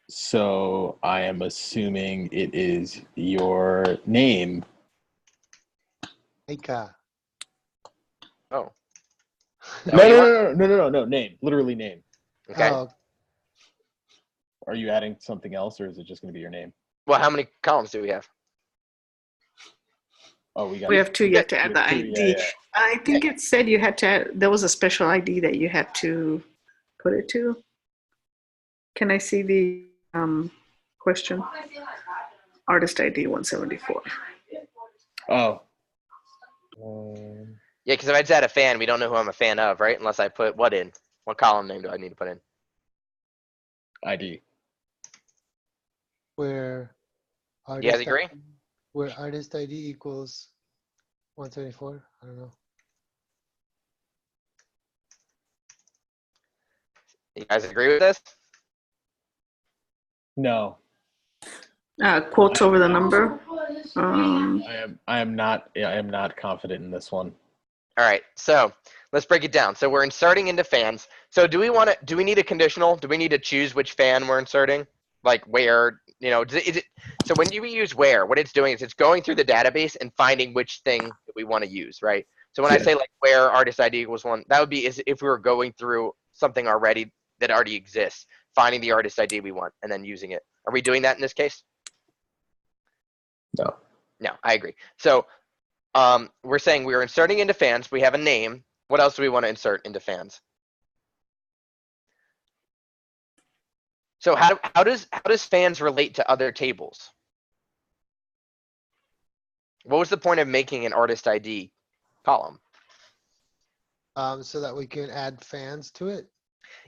B: So I am assuming it is your name.
D: Aika.
A: Oh.
B: No, name. Literally name.
A: Okay.
D: Oh,
B: Are you adding something else, or is it just going to be your name?
A: Well, how many columns do we have?
B: Oh, we got.
E: We have two. You have to add the
B: two,
E: ID.
B: yeah.
E: I think it said you had to add, there was a special ID that you had to put it to. Can I see the question? Artist ID 174.
B: Oh.
A: Yeah, because if I just add a fan, we don't know who I'm a fan of, right? Unless I put what in? What column name do I need to put in?
B: ID.
D: where
A: You guys agree?
D: where artist ID equals 174. I don't know.
A: You guys agree with this?
B: No,
E: Quotes over the number.
B: I am not confident in this one.
A: All right, so let's break it down. So we're inserting into fans. So do we need a conditional? Do we need to choose which fan we're inserting? Like where, so when you use where, what it's doing is it's going through the database and finding which thing that we want to use, right? So when I say like where artist ID equals 1, that would be as if we were going through something that already exists, finding the artist ID we want and then using it. Are we doing that in this case?
B: No.
A: No, I agree. So we're saying we're inserting into fans. We have a name. What else do we want to insert into fans? So how does fans relate to other tables? What was the point of making an artist ID column?
D: So that we can add fans to it.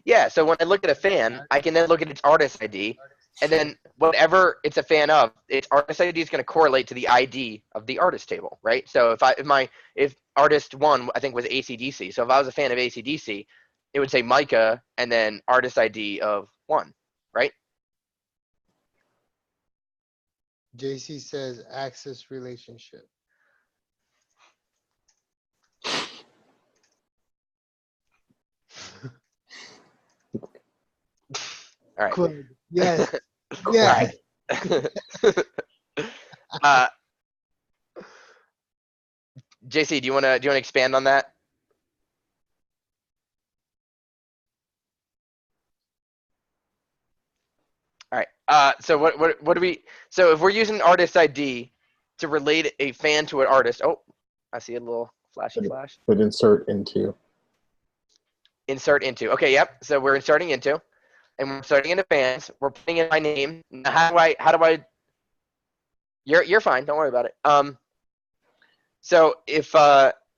A: Yeah, so when I look at a fan, I can then look at its artist ID, and then whatever it's a fan of, its artist ID is going to correlate to the ID of the artist table, right? So if artist one I think was AC/DC, so if I was a fan of AC/DC, it would say Micah and then artist ID of 1, right?
D: JC says access relationship.
A: All right.
D: Cool. Yes.
A: All
D: Yes.
A: right. uh, JC, do you want to expand on that? All right. So what do we? So if we're using artist ID to relate a fan to an artist, oh, I see a little flashy flash.
B: But insert into.
A: Insert into. Okay. Yep. So we're inserting into, and we're inserting into fans. We're putting in my name. Now, how do I? You're fine. Don't worry about it. So if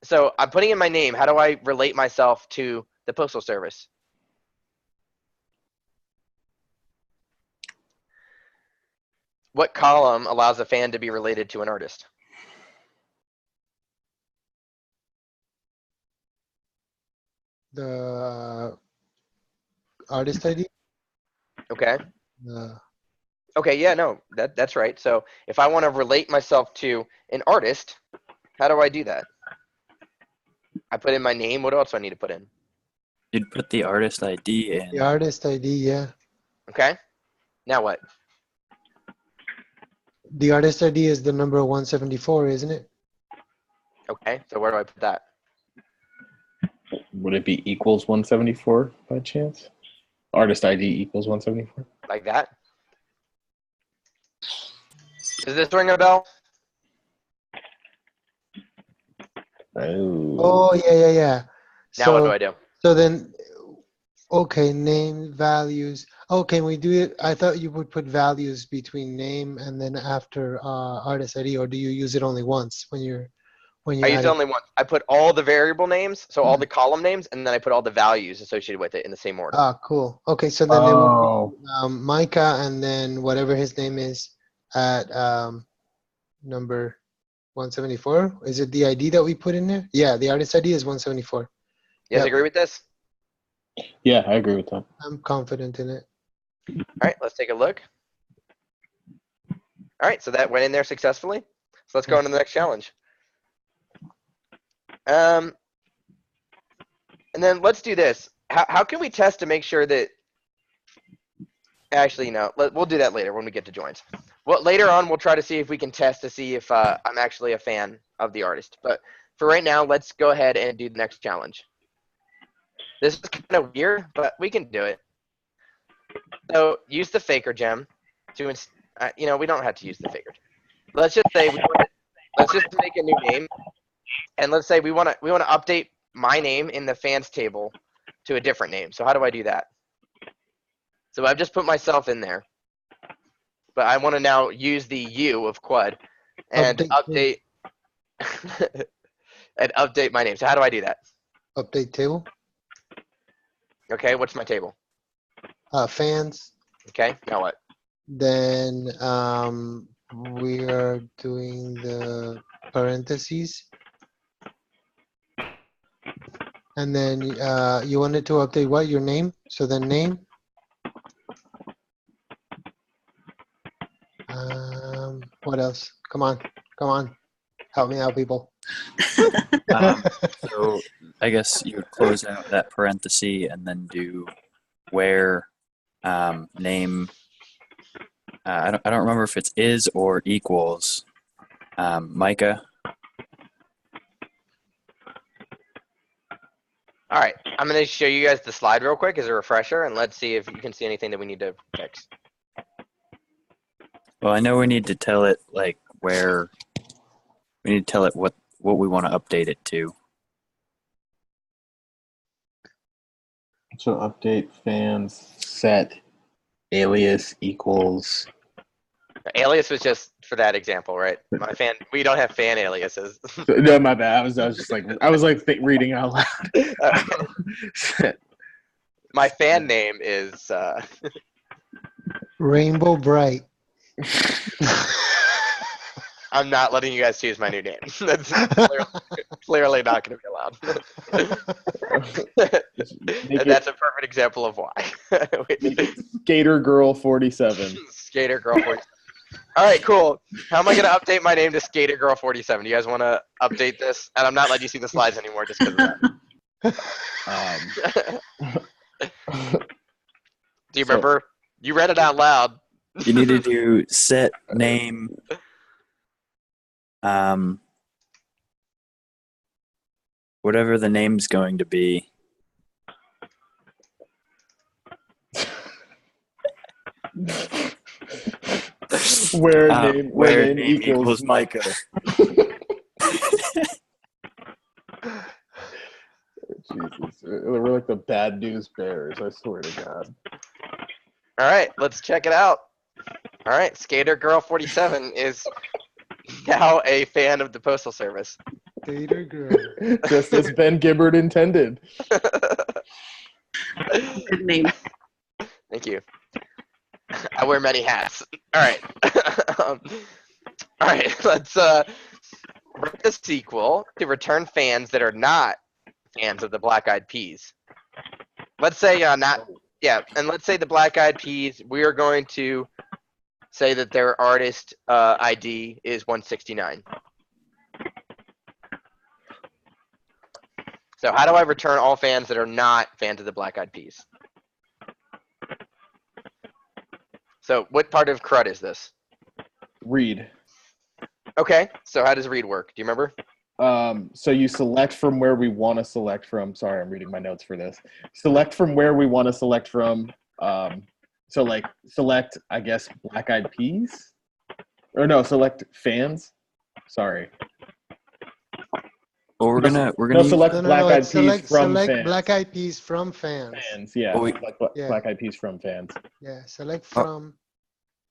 A: so I'm putting in my name. How do I relate myself to the Postal Service? What column allows a fan to be related to an artist?
D: The artist ID.
A: Okay.
D: Uh,
A: Okay, yeah, no, that's right. So if I want to relate myself to an artist, how do I do that? I put in my name. What else do I need to put in?
G: You'd put the artist ID in.
D: the artist ID. Yeah.
A: Okay. Now what?
D: The artist ID is the number 174, isn't it?
A: Okay, so where do I put that?
B: Would it be equals 174 by chance? Artist ID equals 174?
A: Like that? Does this ring a bell?
B: Oh.
D: Oh, yeah.
A: Now what do I do?
D: So then, okay, name values. Oh, can we do it? I thought you would put values between name and then after artist ID, or do you use it only once when you
A: I use
D: add
A: it
D: it?
A: only once. I put all the variable names, so all the column names, and then I put all the values associated with it in the same order.
D: Ah, cool. Okay, so then it would
B: Oh.
D: be Micah and then whatever his name is at number 174. Is it the ID that we put in there? Yeah, the artist ID is 174.
A: You guys
D: Yep.
A: agree with this?
B: Yeah, I agree with that.
D: I'm confident in it.
A: All right, let's take a look. All right, so that went in there successfully. So let's go on to the next challenge. And then let's do this. How can we test to make sure that? Actually, no. We'll do that later when we get to joins. Well, later on, we'll try to see if we can test to see if I'm actually a fan of the artist. But for right now, let's go ahead and do the next challenge. This is kind of weird, but we can do it. So use the faker gem to, we don't have to use the faker gem. Let's just say let's just make a new name, and let's say we want to update my name in the fans table to a different name. So how do I do that? So I've just put myself in there, but I want to now use the U of Quad and update and update my name. So how do I do that?
D: Update table.
A: Okay, what's my table?
D: Fans.
A: Okay, now what?
D: Then we are doing the parentheses. And then you wanted to update what? Your name? So then name. What else? Come on. Help me out, people.
G: So I guess you would close out that parenthesis and then do where name. I don't remember if it's is or equals Micah.
A: All right, I'm going to show you guys the slide real quick as a refresher, and let's see if you can see anything that we need to fix.
G: Well, I know we need to tell it like where We need to tell it what we want to update it to.
B: So update fans set alias equals.
A: Alias was just for that example, right? My fan. We don't have fan aliases.
B: No, my bad. I was just like reading out loud. Set.
A: My fan name is.
D: Rainbow Bright.
A: I'm not letting you guys choose my new name. That's clearly not going to be allowed.
B: Make
A: And that's a perfect example of why.
B: Skater Girl 47.
A: Skater Girl 47. All right, cool. How am I going to update my name to Skater Girl 47? Do you guys want to update this? And I'm not letting you see the slides anymore just because of that. Do you remember? You read it out loud.
G: You need to do set name. Whatever the name's going to be.
B: Where name equals
G: Micah.
B: Jesus, we're like the bad news bears. I swear to God.
A: All right, let's check it out. All right, Skater Girl 47 is now a fan of the Postal Service.
D: Skater Girl.
B: Just as Ben Gibbard intended.
E: Good name.
A: Thank you. I wear many hats. All right. All right, let's write the SQL to return fans that are not fans of the Black Eyed Peas. Let's say not, yeah, and let's say the Black Eyed Peas, we are going to say that their artist ID is 169. So how do I return all fans that are not fans of the Black Eyed Peas? So what part of CRUD is this?
B: Read.
A: Okay, so how does read work? Do you remember?
B: So you select from where we want to select from. Sorry, I'm reading my notes for this. Select from where we want to select from. So like select, I guess, Black Eyed Peas? Or no, select fans. Sorry.
G: Well, we're gonna
B: select Black Eyed
D: it's
B: Peas from
D: select
B: fans.
D: Black Eyed Peas from fans.
B: Fans, yeah.
G: Well,
D: yeah.
B: Black Eyed Peas from fans.
D: Yeah, select from,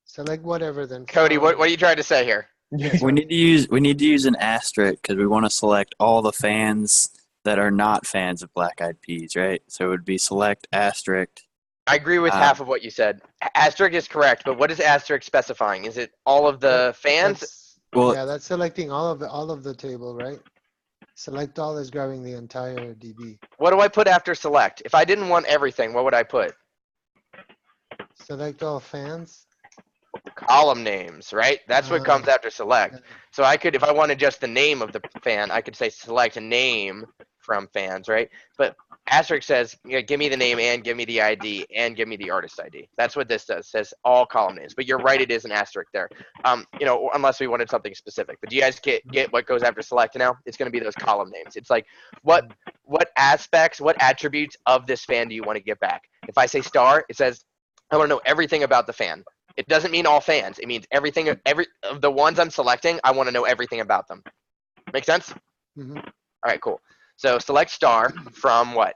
D: select whatever then.
A: Cody,
D: from.
A: what are you trying to say here?
G: we need to use an asterisk because we want to select all the fans that are not fans of Black Eyed Peas, right? So it would be select asterisk.
A: I agree with half of what you said. Asterisk is correct, but what is asterisk specifying? Is it all of the fans?
G: Well,
D: Yeah, that's selecting all of the table, right? Select all is grabbing the entire DB.
A: What do I put after select? If I didn't want everything, what would I put?
D: Select all fans.
A: Column names, right? That's what comes after select.
D: Yeah.
A: So I could, if I wanted just the name of the fan, I could say select a name from fans, right? But asterisk says, give me the name and give me the ID and give me the artist ID. That's what this does. It says all column names. But you're right, it is an asterisk there. Unless we wanted something specific. But do you guys get what goes after select now? It's going to be those column names. It's like what aspects, what attributes of this fan do you want to get back? If I say star, it says I want to know everything about the fan. It doesn't mean all fans. It means everything. Every of the ones I'm selecting, I want to know everything about them. Make sense?
D: Mm-hmm.
A: All right, cool. So select star from what?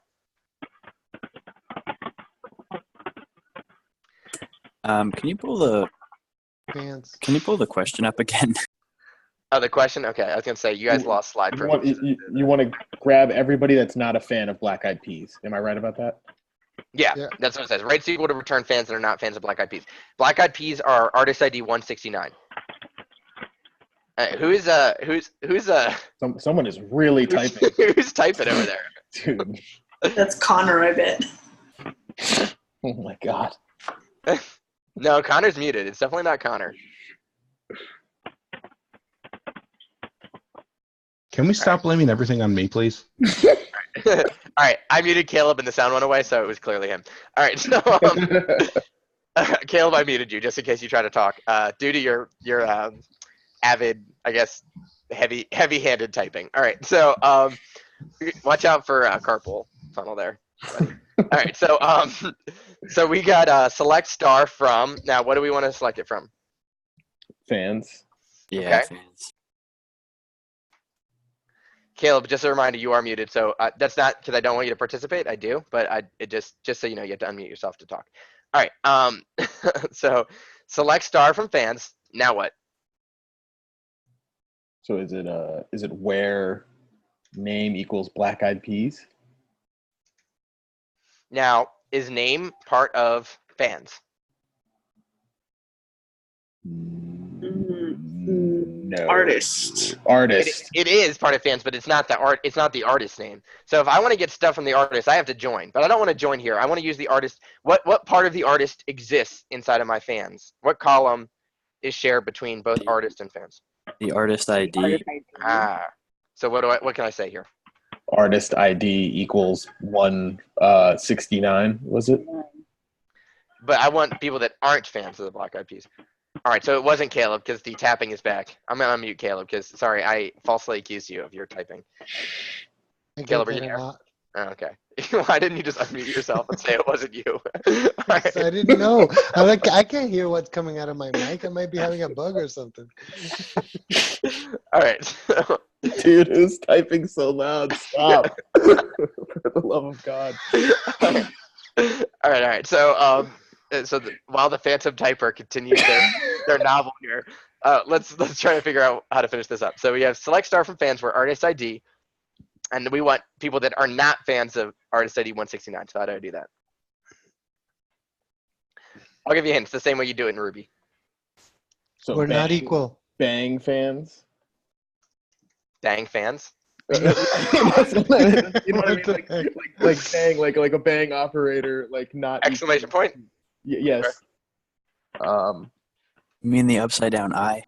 G: can you pull the
D: Fans.
G: question up again?
A: Oh, the question? Okay, I was gonna say you guys lost slide
B: You want,
A: privilege.
B: you want to grab everybody that's not a fan of Black Eyed Peas. Am I right about that?
A: Yeah,
D: Yeah.
A: that's what it says. Write SQL to return fans that are not fans of Black Eyed Peas. Black Eyed Peas are artist ID 169.
B: Someone is really typing.
A: Who's typing over there?
B: Dude.
E: That's Connor, I bet.
B: Oh my God.
A: No, Connor's muted. It's definitely not Connor.
F: Can we stop blaming everything on me, please?
A: All right, I muted Caleb and the sound went away, so it was clearly him. All right, so Caleb, I muted you just in case you try to talk. Due to your avid, I guess, heavy-handed typing. All right, so watch out for carpal tunnel there. All right, so we got select star from. Now, what do we want to select it from?
B: Fans.
G: Yeah,
A: Okay.
G: fans.
A: Caleb, just a reminder, you are muted. So that's not because I don't want you to participate. I do, but it just so you know, you have to unmute yourself to talk. All right. So select star from fans. Now what?
B: So is it where name equals Black Eyed Peas?
A: Now is name part of fans?
B: No.
E: Artist.
B: Artist.
A: It is part of fans, but it's not the art. It's not the artist's name. So if I want to get stuff from the artist, I have to join. But I don't want to join here. I want to use the artist. What part of the artist exists inside of my fans? What column is shared between both artist and fans?
G: The artist ID.
C: Artist ID.
A: So what can I say here?
B: Artist ID equals 169. Was it?
A: But I want people that aren't fans of the Black Eyed Peas. All right, so it wasn't Caleb because the tapping is back. I'm gonna unmute Caleb because sorry, I falsely accused you of your typing.
D: I get
A: Caleb, are you
D: that a
A: there?
D: lot.
A: Oh, okay. Why didn't you just unmute yourself and say it wasn't you? All right.
D: I didn't know. I can't hear what's coming out of my mic. I might be having a bug or something.
A: All right.
B: Dude, who's typing so loud? Stop. For the love of God.
A: All right. So while the Phantom Typer continues their novel here, let's try to figure out how to finish this up. So we have select star from fans for artist ID, and we want people that are not fans of artist ID 169. So how do I do that? I'll give you a hint. It's the same way you do it in Ruby.
B: So
D: We're not equal.
B: Bang fans.
A: Dang fans.
B: That's what I mean. You know what I mean?
D: What the heck?
B: Like bang, like a bang operator, like not
A: Exclamation point.
B: Yes.
G: You mean the upside down I?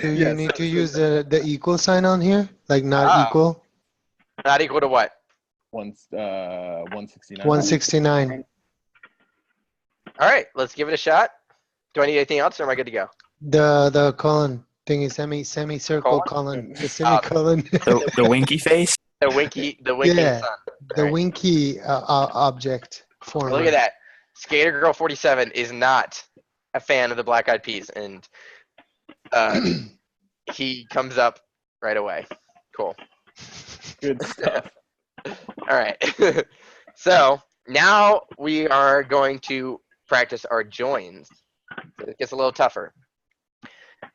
D: Do you
B: Yes,
D: need to
B: that's
D: use the equal sign on here? Like not
A: Ah.
D: equal?
A: Not equal to what?
B: 169.
D: 169.
A: All right, let's give it a shot. Do I need anything else, or am I good to go?
D: The colon thingy, semicircle colon. The semicolon.
G: The winky face?
A: The winking
D: Yeah.
A: sun.
D: The
A: All right.
D: winky object form.
A: Look at that. Skater Girl 47 is not a fan of the Black Eyed Peas, and he comes up right away. Cool.
B: Good stuff.
A: All right. So now we are going to practice our joins. It gets a little tougher.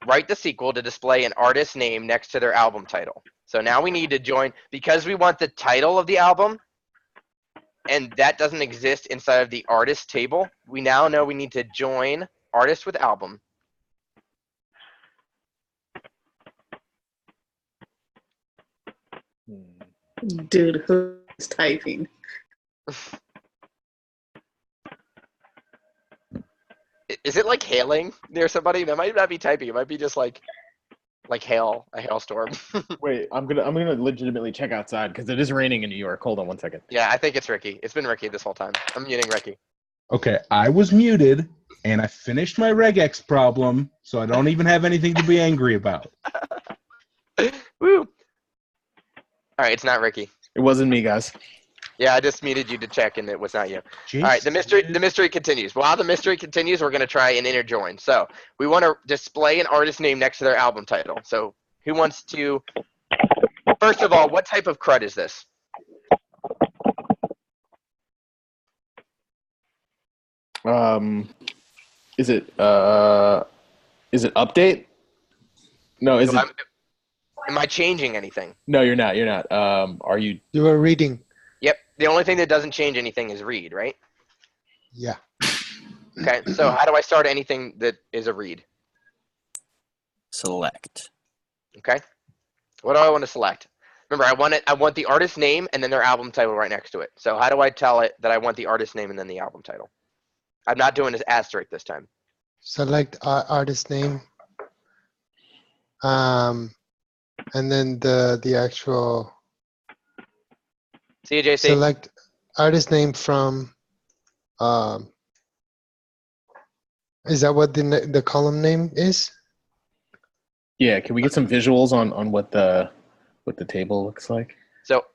A: Write the SQL to display an artist's name next to their album title. So now we need to join, because we want the title of the album, and that doesn't exist inside of the artist table, we now know we need to join artist with album.
E: Dude, who's typing?
A: Is it like hailing near somebody? That might not be typing. It might be just like hail, a hailstorm.
B: Wait, I'm gonna legitimately check outside because it is raining in New York. Hold on 1 second.
A: Yeah, I think it's Ricky. It's been Ricky this whole time. I'm muting Ricky.
F: Okay, I was muted and I finished my regex problem, so I don't even have anything to be angry about.
A: Woo! All right, it's not Ricky.
B: It wasn't me, guys.
A: Yeah, I just muted you to check, and it was not you.
F: Jeez.
A: All right, the mystery continues. While the mystery continues, we're going to try an inner join. So we want to display an artist name next to their album title. So who wants to? First of all, what type of CRUD is this?
B: Is it update? No, is it?
A: Am I changing anything?
B: No, you're not. You're not. Are you?
D: You were reading.
A: Yep. The only thing that doesn't change anything is read, right?
D: Yeah.
A: Okay. So how do I start anything that is a read?
G: Select.
A: Okay. What do I want to select? Remember, I want the artist name and then their album title right next to it. So how do I tell it that I want the artist name and then the album title? I'm not doing this asterisk this time.
D: Select artist name. And then the actual
A: CJC.
D: select artist name from. Is that what the column name is?
B: Yeah. Can we get some visuals on what the table looks like?
A: So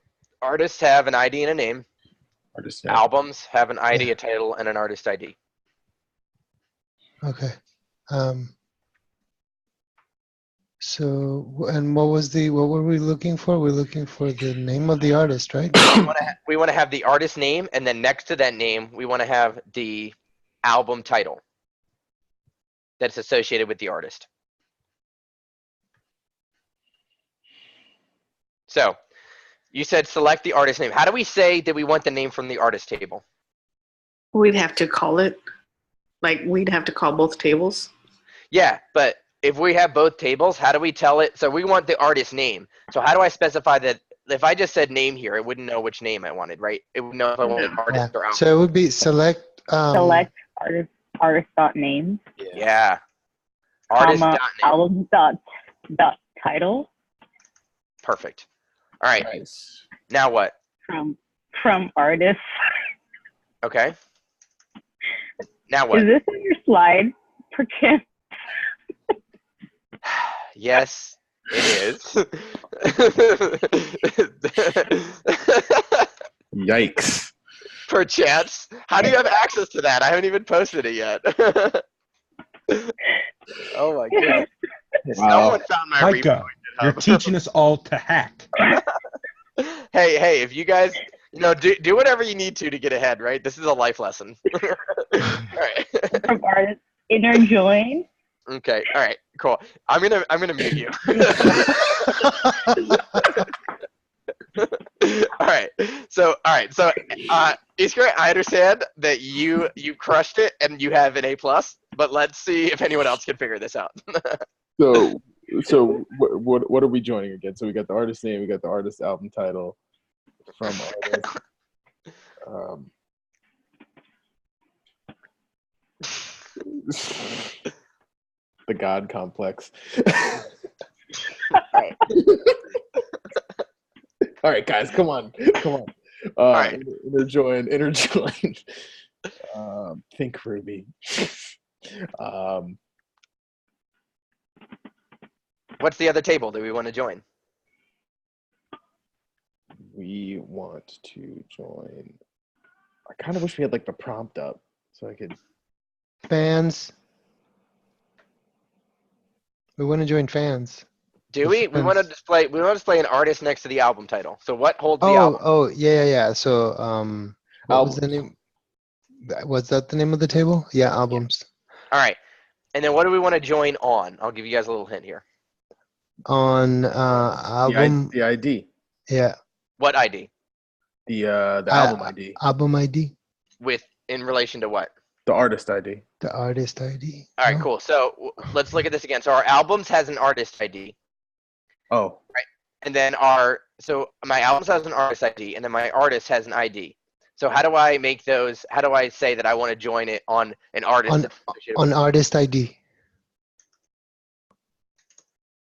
A: artists have an ID and a name.
B: Artist.
A: Albums have an ID, a title, and an artist ID.
D: Okay. So, and what were we looking for? We're looking for the name of the artist, right?
A: We want to have the artist name, and then next to that name, we want to have the album title that's associated with the artist. So you said select the artist name. How do we say that we want the name from the artist table?
E: We'd have to call it, like we'd have to call both tables.
A: Yeah, but if we have both tables, how do we tell it? So we want the artist name. So how do I specify that? If I just said name here, it wouldn't know which name I wanted, right? It would know if I wanted artist or album.
D: So it would be select.
C: Select artist.name,
A: Yeah. Artist
C: comma,
A: dot name.
C: album dot title
A: Perfect. All right.
B: Nice.
A: Now what?
C: from artist.
A: Okay. Now what?
C: Is this on your slide, perchance?
A: Yes, it is.
B: Yikes.
A: Perchance. How do you have access to that? I haven't even posted it yet. Oh my goodness. Someone found my repo.
F: Micah, you're teaching us all to hack.
A: Hey, if you guys, do whatever you need to get ahead, right? This is a life lesson. All right.
C: From artist, inner join.
A: Okay. All right. Cool. I'm gonna mute you. All right. So Iskra, I understand that you crushed it and you have an A+, but let's see if anyone else can figure this out.
B: So what are we joining again? So we got the artist name, we got the artist album title from artist. The God complex. All right, guys, come on. All
A: right.
B: Inner join. Think Ruby.
A: What's the other table that we want to join?
B: We want to join. I kind of wish we had like the prompt up so I could.
D: Fans. We want to join fans.
A: Do we? We want to display an artist next to the album title. So what holds the album?
D: Oh, yeah. So, what was the
B: Albums.
D: name? Was that the name of the table? Yeah, albums.
A: All right. And then what do we want to join on? I'll give you guys a little hint here.
D: On album.
B: The ID.
D: Yeah.
A: What ID?
B: The album ID.
D: Album ID.
A: In relation to what?
B: The artist ID.
D: The artist ID.
A: All right, cool. So let's look at this again. So our albums has an artist ID.
B: Oh.
A: Right. And then so my albums has an artist ID, and then my artist has an ID. So how do I make those? How do I say that I want to join it on an artist?
D: On artist ID.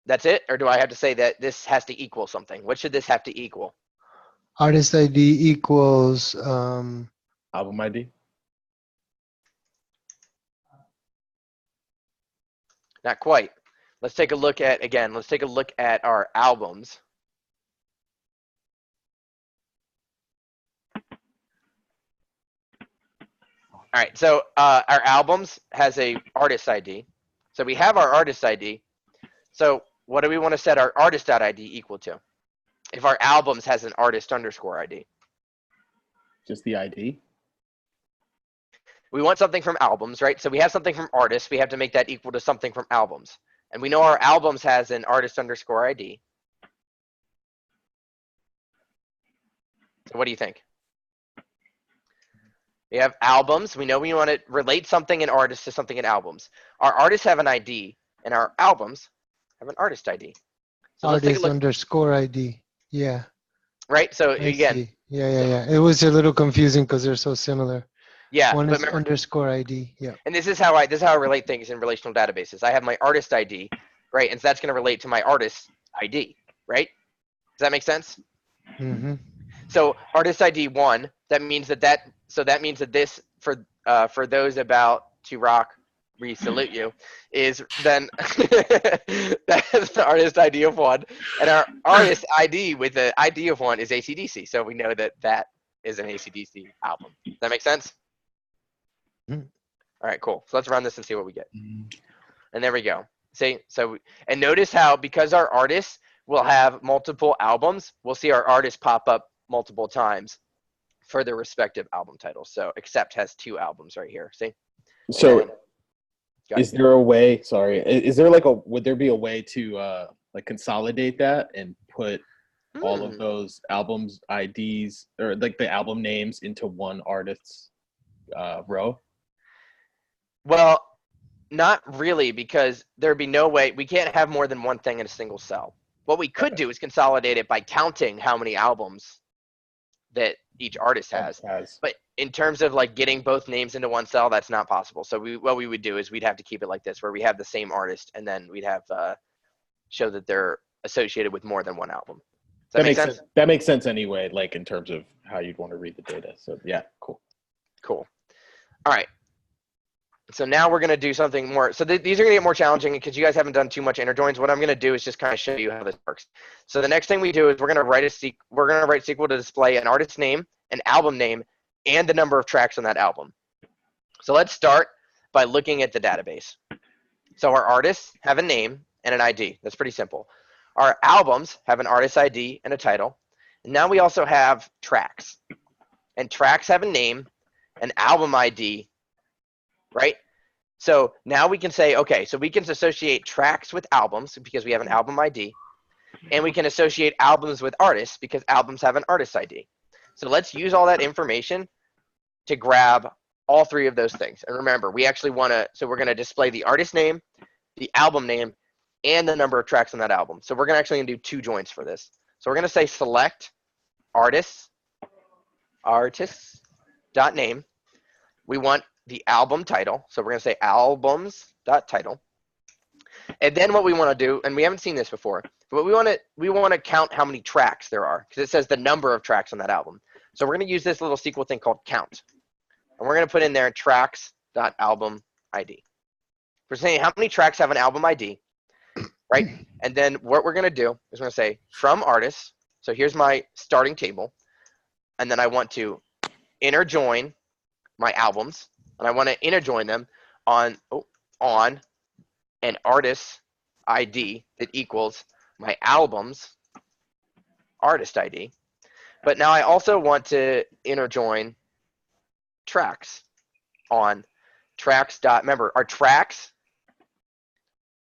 A: That's it? Or do I have to say that this has to equal something? What should this have to equal?
D: Artist ID equals
B: Album ID.
A: Not quite. Let's take a look at our albums. All right, so our albums has a artist ID. So we have our artist ID. So what do we want to set our artist.id equal to? If our albums has an artist_ID.
B: Just the ID.
A: We want something from albums, right? So we have something from artists. We have to make that equal to something from albums. And we know our albums has an artist_ID. So what do you think? We have albums. We know we want to relate something in artists to something in albums. Our artists have an ID, and our albums have an artist ID. So let's take a look.
D: Artist_ID. Yeah.
A: Right? So
D: I
A: again.
D: see. Yeah. It was a little confusing because they're so similar.
A: Yeah.
D: One is _ID. Yeah.
A: And this is how I relate things in relational databases. I have my artist ID, right? And so that's going to relate to my artist ID, right? Does that make sense?
D: Mm-hmm.
A: So artist ID 1, that means that this for those about to rock, we salute you, is then that's the artist ID of 1, and our artist ID with the ID of 1 is AC/DC. So we know that is an AC/DC album. Does that make sense?
D: Mm-hmm.
A: All right, cool. So let's run this and see what we get. And there we go. See, so, and notice how, because our artists will have multiple albums, we'll see our artists pop up multiple times for their respective album titles. So Accept has 2 albums right here. See?
B: So
A: And then- go ahead.
B: is there a way, sorry, is there like would there be a way to like consolidate that and put all of those albums IDs or like the album names into one artist's row?
A: Well, not really, because there'd be no way, we can't have more than one thing in a single cell. What we could do is consolidate it by counting how many albums that each artist has. But in terms of like getting both names into one cell, that's not possible. So what we would do is we'd have to keep it like this, where we have the same artist, and then we'd have show that they're associated with more than one album. Does that make sense?
B: That makes sense anyway, like in terms of how you'd want to read the data. So yeah, cool.
A: Cool. All right. So now we're going to do something more. So these are going to get more challenging because you guys haven't done too much inner joins. What I'm going to do is just kind of show you how this works. So the next thing we do is we're going to write SQL to display an artist name, an album name, and the number of tracks on that album. So let's start by looking at the database. So our artists have a name and an ID. That's pretty simple. Our albums have an artist ID and a title. And now we also have tracks. And tracks have a name, an album ID, right? So now we can say, okay, so we can associate tracks with albums because we have an album ID, and we can associate albums with artists because albums have an artist ID. So let's use all that information to grab all 3 of those things. And remember, we actually want to, so we're going to display the artist name, the album name, and the number of tracks on that album. So we're actually going to do 2 joins for this. So we're going to say select artists.name. We want the album title. So we're going to say albums.title. And then what we want to do, and we haven't seen this before, but we want to count how many tracks there are because it says the number of tracks on that album. So we're going to use this little SQL thing called count. And we're going to put in there tracks.album ID. We're saying how many tracks have an album ID, right? And then what we're going to do is we're going to say from artists. So here's my starting table. And then I want to inner join my albums. And I want to inner join them on an artist ID that equals my album's artist ID. But now I also want to inner join tracks on tracks. Remember, our tracks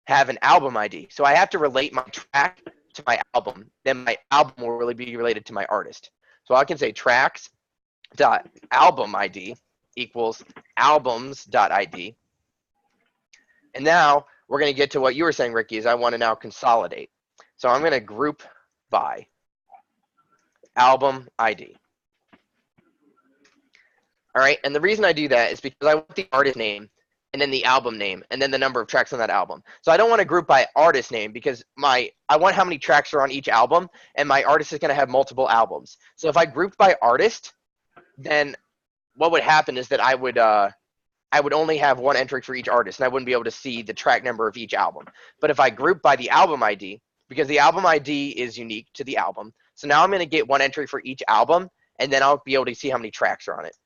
A: have an album ID. So I have to relate my track to my album. Then my album will really be related to my artist. So I can say tracks.album ID equals albums.id. And now we're going to get to what you were saying, Ricky, is I want to now consolidate. So I'm going to group by album ID. All right, and the reason I do that is because I want the artist name and then the album name and then the number of tracks on that album. So I don't want to group by artist name because I want how many tracks are on each album, and my artist is going to have multiple albums. So if I grouped by artist, then what would happen is that I would only have one entry for each artist, and I wouldn't be able to see the track number of each album. But if I group by the album ID, because the album ID is unique to the album, so now I'm going to get one entry for each album, and then I'll be able to see how many tracks are on it.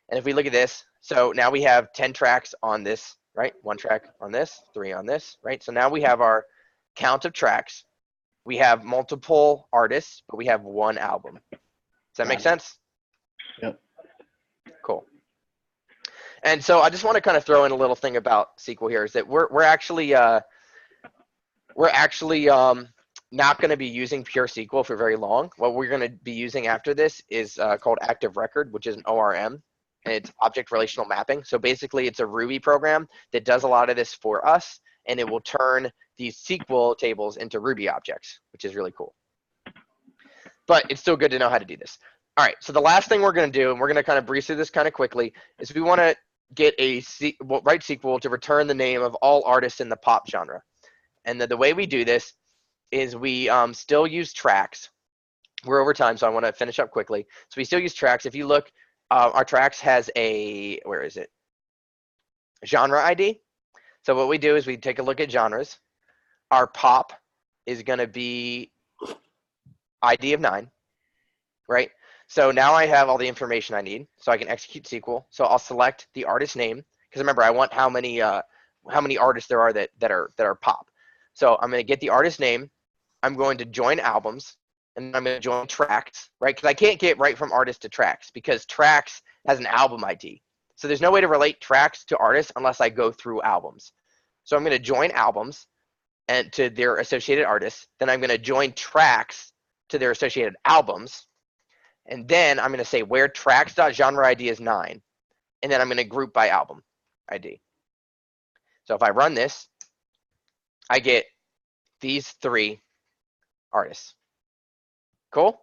A: And if we look at this, so now we have 10 tracks on this, right? 1 track on this, 3 on this, right? So now we have our count of tracks. We have multiple artists, but we have 1 album. Does that make sense?
B: Yep.
A: Cool. And so I just want to kind of throw in a little thing about SQL here is that we're actually not going to be using pure SQL for very long. What we're going to be using after this is called Active Record, which is an ORM, and it's object relational mapping. So basically, it's a Ruby program that does a lot of this for us, and it will turn these SQL tables into Ruby objects, which is really cool. But it's still good to know how to do this. All right, so the last thing we're going to do, and we're going to kind of breeze through this kind of quickly, is we want to get write SQL to return the name of all artists in the pop genre. And the way we do this is we still use tracks. We're over time, so I want to finish up quickly. So we still use tracks. If you look, our tracks has a, where is it? Genre ID. So what we do is we take a look at genres. Our pop is going to be ID of 9, right? So now I have all the information I need, so I can execute SQL. So I'll select the artist name, because remember, I want how many how many artists there are that are pop. So I'm going to get the artist name. I'm going to join albums, and I'm going to join tracks, right? Because I can't get right from artist to tracks because tracks has an album ID. So there's no way to relate tracks to artists unless I go through albums. So I'm going to join albums and to their associated artists. Then I'm going to join tracks to their associated albums. And then I'm going to say where tracks.genre ID is 9. And then I'm going to group by album ID. So if I run this, I get these 3 artists. Cool?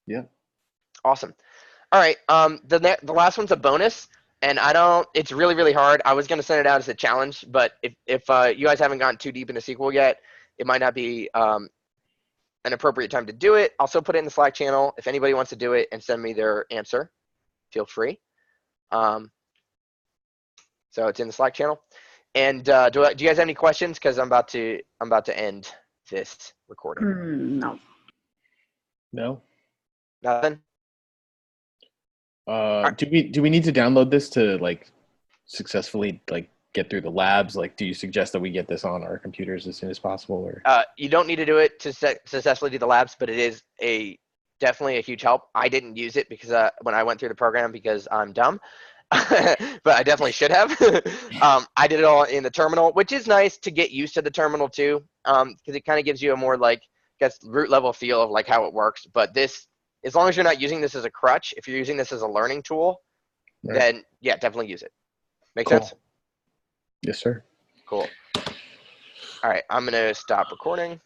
B: Yeah.
A: Awesome. All right. The last one's a bonus, and it's really, really hard. I was going to send it out as a challenge, but if you guys haven't gotten too deep into SQL yet, it might not be an appropriate time to do it. I'll still put it in the Slack channel. If anybody wants to do it and send me their answer, feel free. So it's in the Slack channel. And do you guys have any questions? Because I'm about to end this recording.
E: No.
B: No.
A: Nothing.
B: Do we need to download this to like successfully like get through the labs? Like, do you suggest that we get this on our computers as soon as possible? Or
A: you don't need to do it to successfully do the labs, but it is definitely a huge help. I didn't use it because when I went through the program because I'm dumb, but I definitely should have. I did it all in the terminal, which is nice to get used to the terminal too, because it kind of gives you a more like root level feel of like how it works. But this, as long as you're not using this as a crutch, if you're using this as a learning tool,
B: Right.
A: then yeah, definitely use it. Make
B: Cool.
A: sense?
B: Yes, sir.
A: Cool. All right, I'm gonna stop recording.